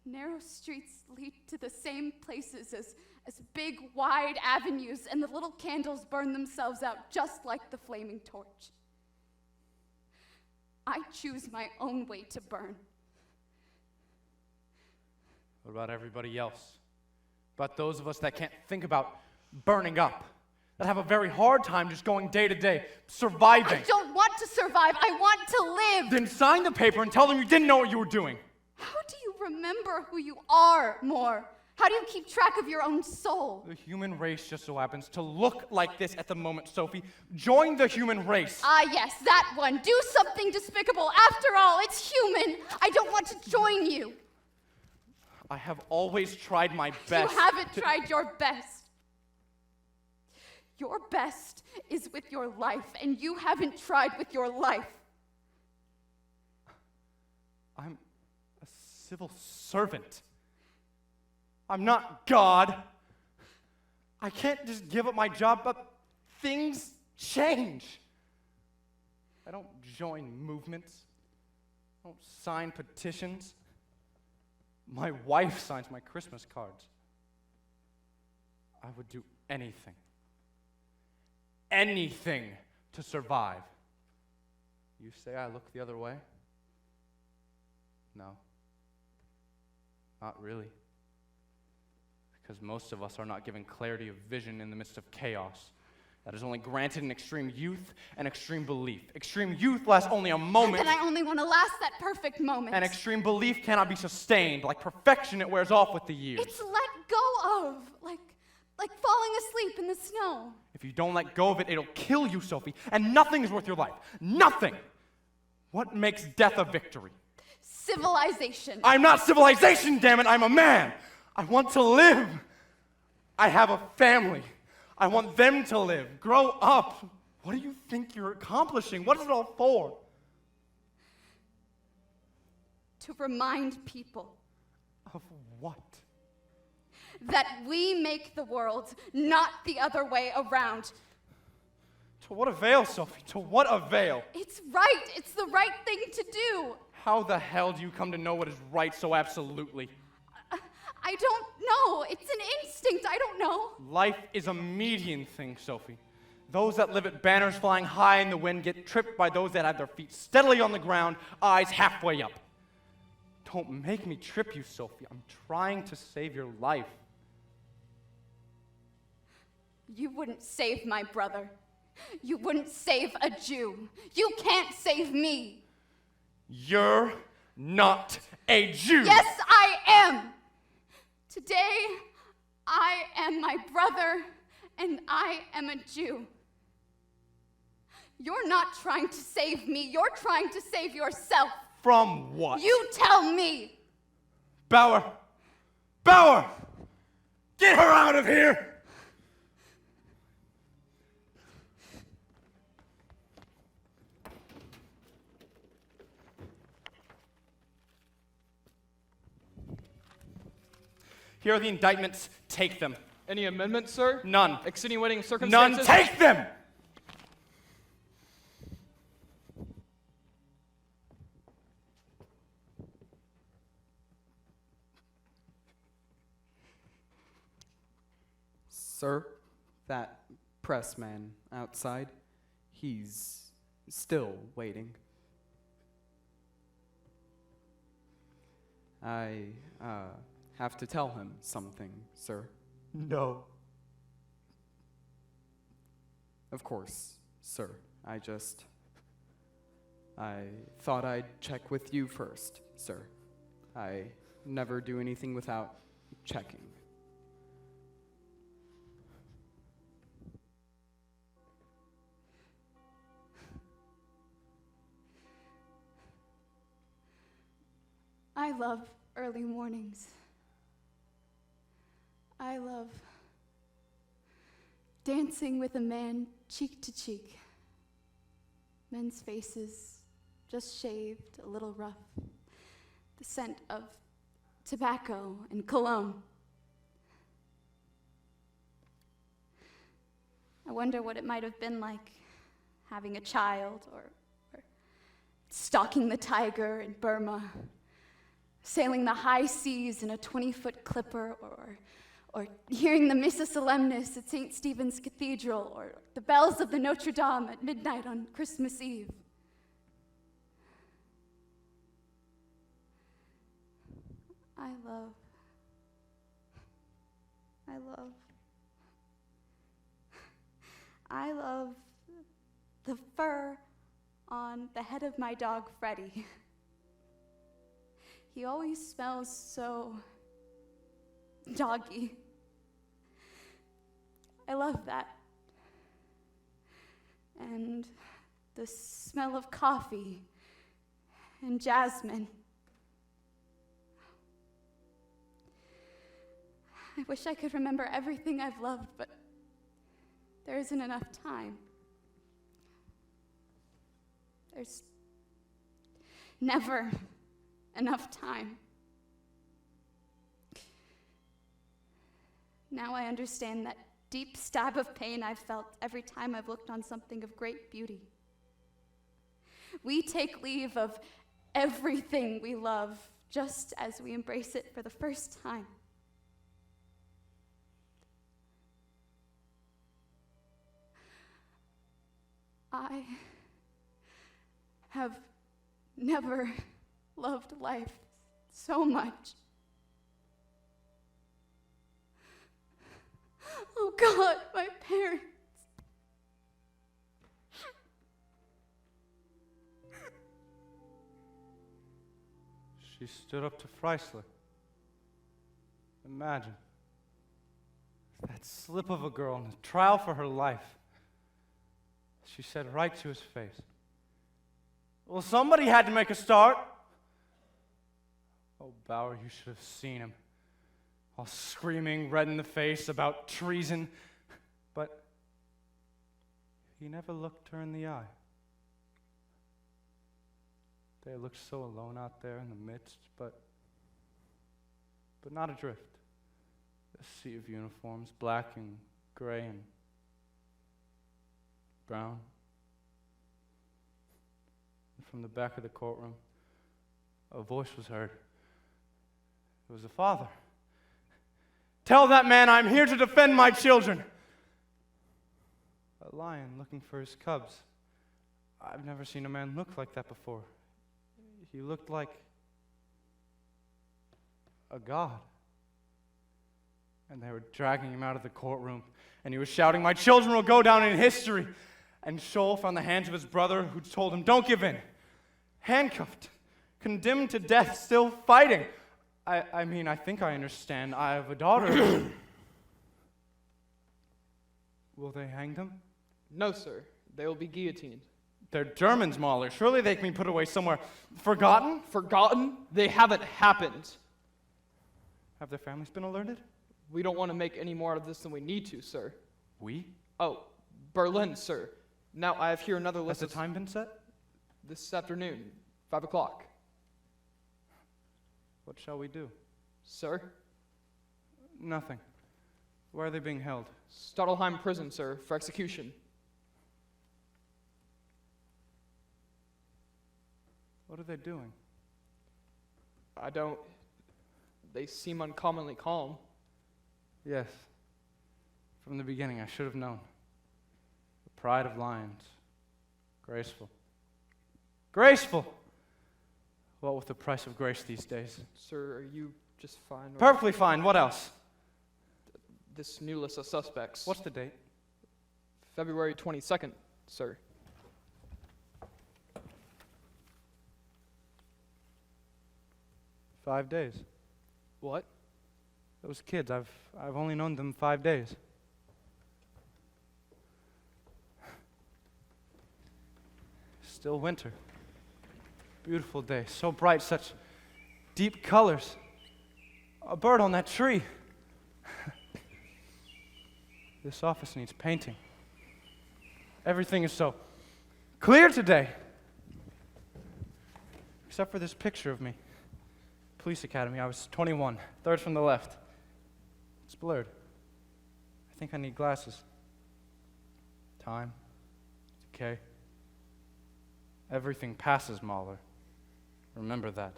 Speaker 3: Narrow streets lead to the same places as big, wide avenues, and the little candles burn themselves out just like the flaming torch. I choose my own way to burn.
Speaker 1: What about everybody else? About those of us that can't think about burning up? That have a very hard time just going day to day, surviving?
Speaker 3: I don't want to survive. I want to live.
Speaker 1: Then sign the paper and tell them you didn't know what you were doing.
Speaker 3: How do you remember who you are more? How do you keep track of your own soul?
Speaker 1: The human race just so happens to look like this at the moment, Sophie. Join the human race.
Speaker 3: Ah, yes, that one. Do something despicable. After all, it's human. I don't want to join you.
Speaker 1: I have always tried my best.
Speaker 3: You haven't tried your best. Your best is with your life, and you haven't tried with your life.
Speaker 1: I'm a civil servant. I'm not God. I can't just give up my job, but things change. I don't join movements. I don't sign petitions. My wife signs my Christmas cards. I would do anything to survive. You say I look the other way? No. Not really. Because most of us are not given clarity of vision in the midst of chaos. That is only granted in extreme youth and extreme belief. Extreme youth lasts only a moment.
Speaker 3: And I only want to last that perfect moment.
Speaker 1: And extreme belief cannot be sustained. Like perfection, it wears off with the years.
Speaker 3: It's let go of, like falling asleep in the snow.
Speaker 1: If you don't let go of it, it'll kill you, Sophie. And nothing is worth your life. Nothing. What makes death a victory?
Speaker 3: Civilization.
Speaker 1: I'm not civilization, damn it. I'm a man. I want to live. I have a family. I want them to live. Grow up. What do you think you're accomplishing? What is it all for?
Speaker 3: To remind people.
Speaker 1: Of what?
Speaker 3: That we make the world, not the other way around.
Speaker 1: To what avail, Sophie? To what avail?
Speaker 3: It's right. It's the right thing to do.
Speaker 1: How the hell do you come to know what is right so absolutely?
Speaker 3: I don't know. It's an instinct. I don't know.
Speaker 1: Life is a median thing, Sophie. Those that live at banners flying high in the wind get tripped by those that have their feet steadily on the ground, eyes halfway up. Don't make me trip you, Sophie. I'm trying to save your life.
Speaker 3: You wouldn't save my brother. You wouldn't save a Jew. You can't save me.
Speaker 1: You're not a Jew.
Speaker 3: Yes, I am. Today, I am my brother, and I am a Jew. You're not trying to save me. You're trying to save yourself.
Speaker 1: From what?
Speaker 3: You tell me.
Speaker 1: Bauer! Bauer! Get her out of here! Here are the indictments. Take them.
Speaker 2: Any amendments, sir?
Speaker 1: None.
Speaker 2: Extenuating circumstances?
Speaker 1: None. Take them!
Speaker 4: Sir, that pressman outside, he's still waiting. I have to tell him something, sir.
Speaker 1: No.
Speaker 4: Of course, sir. I thought I'd check with you first, sir. I never do anything without checking.
Speaker 3: I love early mornings. I love dancing with a man cheek to cheek. Men's faces just shaved, a little rough. The scent of tobacco and cologne. I wonder what it might have been like having a child or stalking the tiger in Burma, sailing the high seas in a 20-foot clipper, or hearing the Missa Solemnis at St. Stephen's Cathedral, or the bells of the Notre Dame at midnight on Christmas Eve. I love the fur on the head of my dog, Freddie. He always smells so doggy. I love that. And the smell of coffee and jasmine. I wish I could remember everything I've loved, but there isn't enough time. There's never enough time. Now I understand that deep stab of pain I've felt every time I've looked on something of great beauty. We take leave of everything we love just as we embrace it for the first time. I have never loved life so much. Oh God, my parents.
Speaker 1: She stood up to Freisler. Imagine. That slip of a girl in a trial for her life. She said right to his face, "Well, somebody had to make a start." Oh, Bauer, you should have seen him. All screaming, red in the face about treason. But he never looked her in the eye. They looked so alone out there in the midst, but not adrift. A sea of uniforms, black and gray and brown. And from the back of the courtroom, a voice was heard. It was the father. "Tell that man I'm here to defend my children." A lion looking for his cubs. I've never seen a man look like that before. He looked like a god. And they were dragging him out of the courtroom, and he was shouting, "My children will go down in history." And Scholl found the hands of his brother, who told him, "Don't give in." Handcuffed, condemned to death, still fighting. I mean, I think I understand. I have a daughter. Will they hang them?
Speaker 2: No, sir. They will be guillotined.
Speaker 1: They're Germans, Mahler. Surely they can be put away somewhere. Forgotten?
Speaker 2: Forgotten? They haven't happened.
Speaker 1: Have their families been alerted?
Speaker 2: We don't want to make any more out of this than we need to, sir.
Speaker 1: We?
Speaker 2: Oh, Berlin, sir. Now, I have here another
Speaker 1: Has
Speaker 2: list
Speaker 1: the
Speaker 2: of...
Speaker 1: time been set?
Speaker 2: This afternoon, 5 o'clock.
Speaker 1: What shall we do?
Speaker 2: Sir?
Speaker 1: Nothing. Where are they being held?
Speaker 2: Stottelheim prison, sir, for execution.
Speaker 1: What are they doing?
Speaker 2: I don't... They seem uncommonly calm.
Speaker 1: Yes. From the beginning, I should have known. The pride of lions. Graceful. Graceful! What with the price of grace these days?
Speaker 2: Sir, are you just fine?
Speaker 1: Perfectly fine. What else?
Speaker 2: This new list of suspects.
Speaker 1: What's the date?
Speaker 2: February 22nd, sir.
Speaker 1: "5 days.
Speaker 2: What?
Speaker 1: Those kids, I've only known them 5 days. Still winter. Beautiful day, so bright, such deep colors. A bird on that tree. This office needs painting. Everything is so clear today. Except for this picture of me. Police Academy, I was 21, third from the left. It's blurred. I think I need glasses. Time, decay. Everything passes, Mahler. Remember that.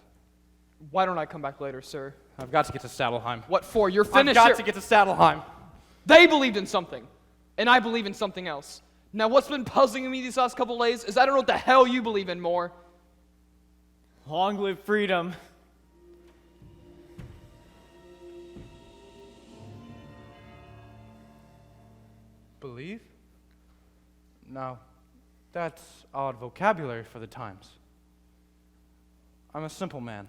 Speaker 2: Why don't I come back later, sir?
Speaker 1: I've got to get to Stadelheim.
Speaker 2: What for? You're finished.
Speaker 1: I've got to get to Stadelheim.
Speaker 2: They believed in something, and I believe in something else. Now, what's been puzzling me these last couple days is I don't know what the hell you believe in more.
Speaker 5: Long live freedom.
Speaker 1: Believe? Now, that's odd vocabulary for the times. I'm a simple man.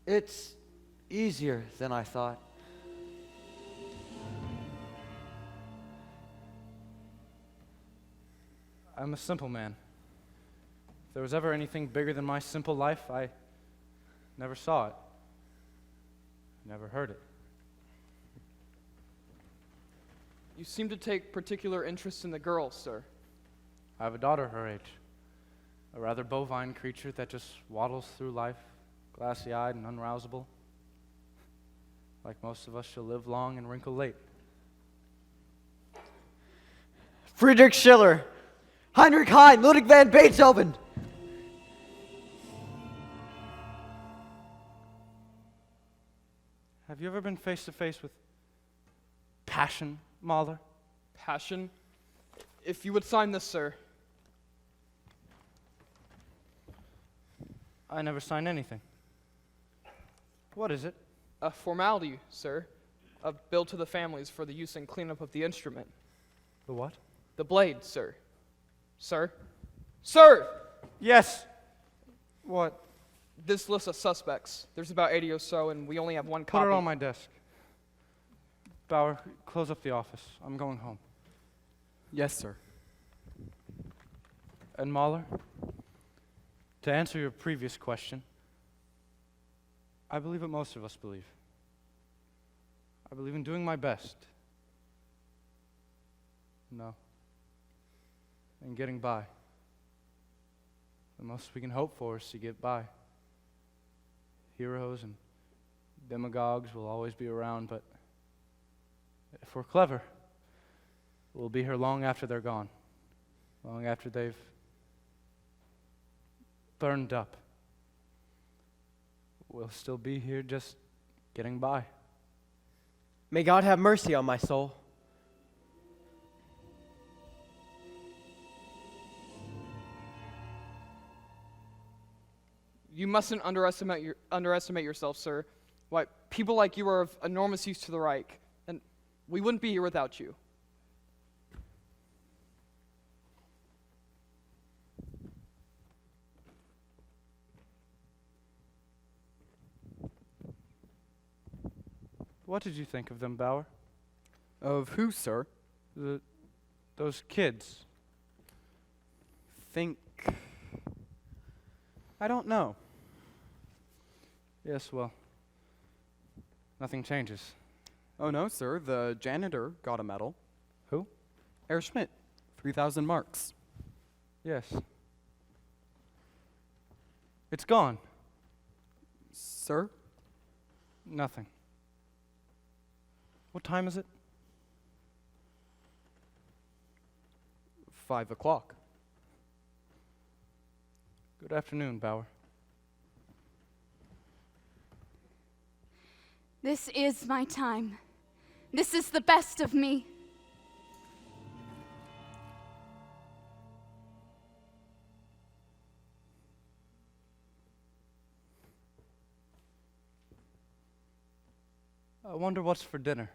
Speaker 8: It's easier than I thought.
Speaker 1: I'm a simple man. If there was ever anything bigger than my simple life, I never saw it. Never heard it.
Speaker 2: You seem to take particular interest in the girls, sir.
Speaker 1: I have a daughter her age. A rather bovine creature that just waddles through life, glassy-eyed and unrousable. Like most of us, she'll live long and wrinkle late.
Speaker 8: Friedrich Schiller, Heinrich Heine, Ludwig van Beethoven.
Speaker 1: Have you ever been face to face with passion, Mahler?
Speaker 2: Passion? If you would sign this, sir.
Speaker 1: I never sign anything. What is it?
Speaker 2: A formality, sir. A bill to the families for the use and cleanup of the instrument.
Speaker 1: The what?
Speaker 2: The blade, sir. Sir? Sir!
Speaker 1: Yes! What?
Speaker 2: This list of suspects. There's about 80 or so, and we only have one copy.
Speaker 1: Put it on my desk. Bauer, close up the office. I'm going home.
Speaker 4: Yes, sir.
Speaker 1: And Mahler, to answer your previous question, I believe what most of us believe. I believe in doing my best. No. And getting by. The most we can hope for is to get by. Heroes and demagogues will always be around, but if we're clever, we'll be here long after they're gone. Long after they've burned up. We'll still be here just getting by.
Speaker 7: May God have mercy on my soul.
Speaker 2: You mustn't underestimate yourself, sir. Why, people like you are of enormous use to the Reich, and we wouldn't be here without you.
Speaker 1: What did you think of them, Bauer?
Speaker 4: Of who, sir?
Speaker 1: Those kids.
Speaker 4: Think. I don't know.
Speaker 1: Yes, well, nothing changes.
Speaker 4: Oh no, sir. The janitor got a medal.
Speaker 1: Who?
Speaker 4: Herr Schmidt, 3,000 marks.
Speaker 1: Yes. It's gone.
Speaker 4: Sir?
Speaker 1: Nothing. What time is it?
Speaker 4: 5 o'clock.
Speaker 1: Good afternoon, Bauer.
Speaker 3: This is my time. This is the best of me.
Speaker 1: I wonder what's for dinner.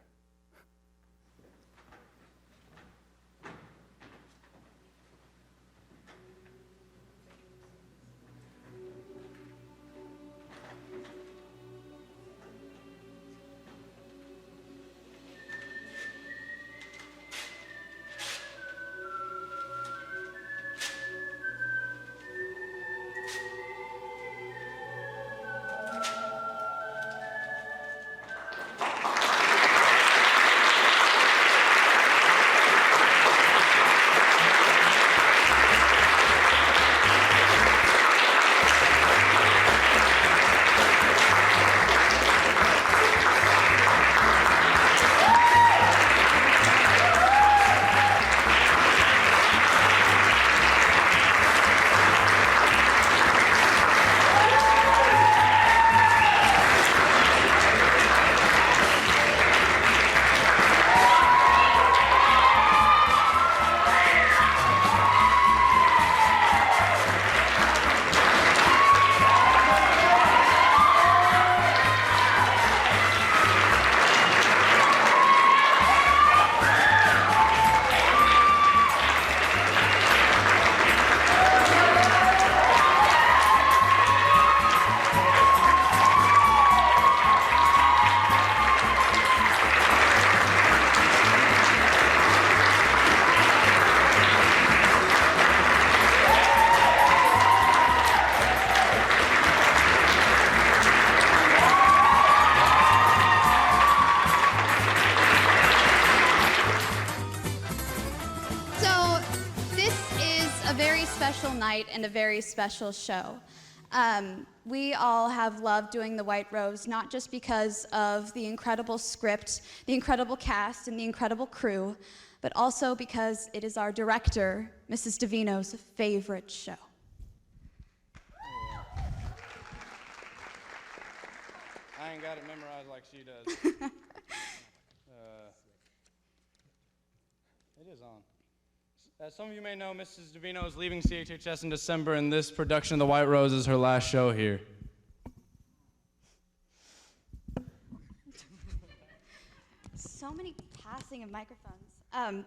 Speaker 3: night and a very special show. We all have loved doing The White Rose, not just because of the incredible script, the incredible cast, and the incredible crew, but also because it is our director, Mrs. Devino's favorite show.
Speaker 1: I ain't got it memorized like she does. It is on. As some of you may know, Mrs. Devino is leaving CHHS in December, and this production of The White Rose is her last show here.
Speaker 3: So many passing of microphones.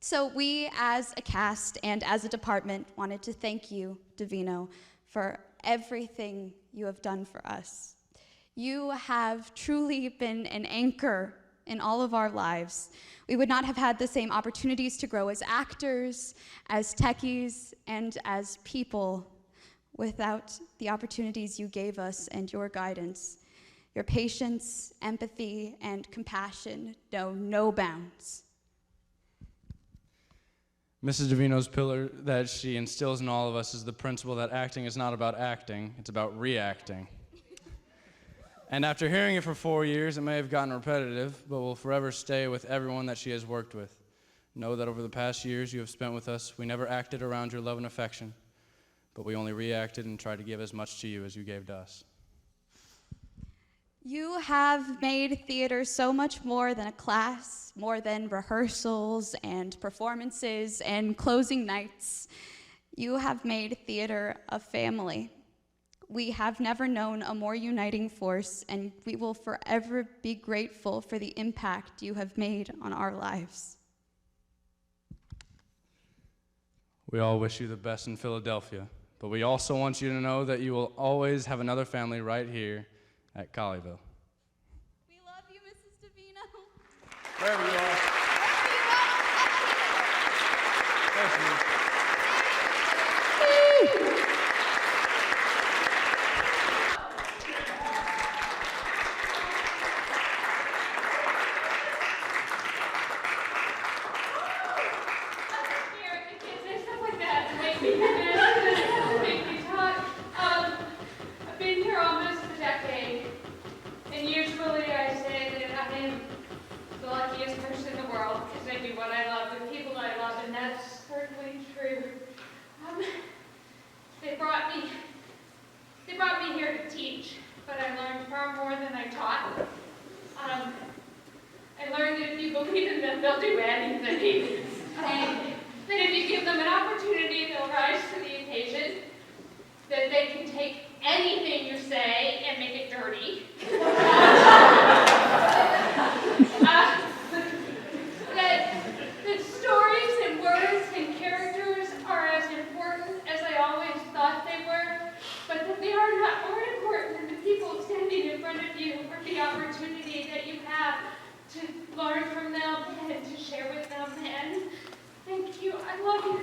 Speaker 3: So we, as a cast and as a department, wanted to thank you, Devino, for everything you have done for us. You have truly been an anchor in all of our lives. We would not have had the same opportunities to grow as actors, as techies, and as people without the opportunities you gave us and your guidance. Your patience, empathy, and compassion know no bounds.
Speaker 1: Mrs. Devino's pillar that she instills in all of us is the principle that acting is not about acting, it's about reacting. And after hearing it for 4 years, it may have gotten repetitive, but will forever stay with everyone that she has worked with. Know that over the past years you have spent with us, we never acted around your love and affection, but we only reacted and tried to give as much to you as you gave to us.
Speaker 3: You have made theater so much more than a class, more than rehearsals and performances and closing nights. You have made theater a family. We have never known a more uniting force, and we will forever be grateful for the impact you have made on our lives.
Speaker 1: We all wish you the best in Philadelphia, but we also want you to know that you will always have another family right here at Colleyville.
Speaker 3: We love you, Mrs. Devino.
Speaker 1: Wherever you are. Thanks, man.
Speaker 10: They brought me here to teach, but I learned far more than I taught. I learned that if you believe in them, they'll do anything. And that if you give them an opportunity, they'll rise to the occasion. That they can take anything you say and make it dirty. That stories and words and characters are as important as I always thought they were, but that they are not more important than the people standing in front of you or the opportunity that you have to learn from them and to share with them. And thank you. I love you.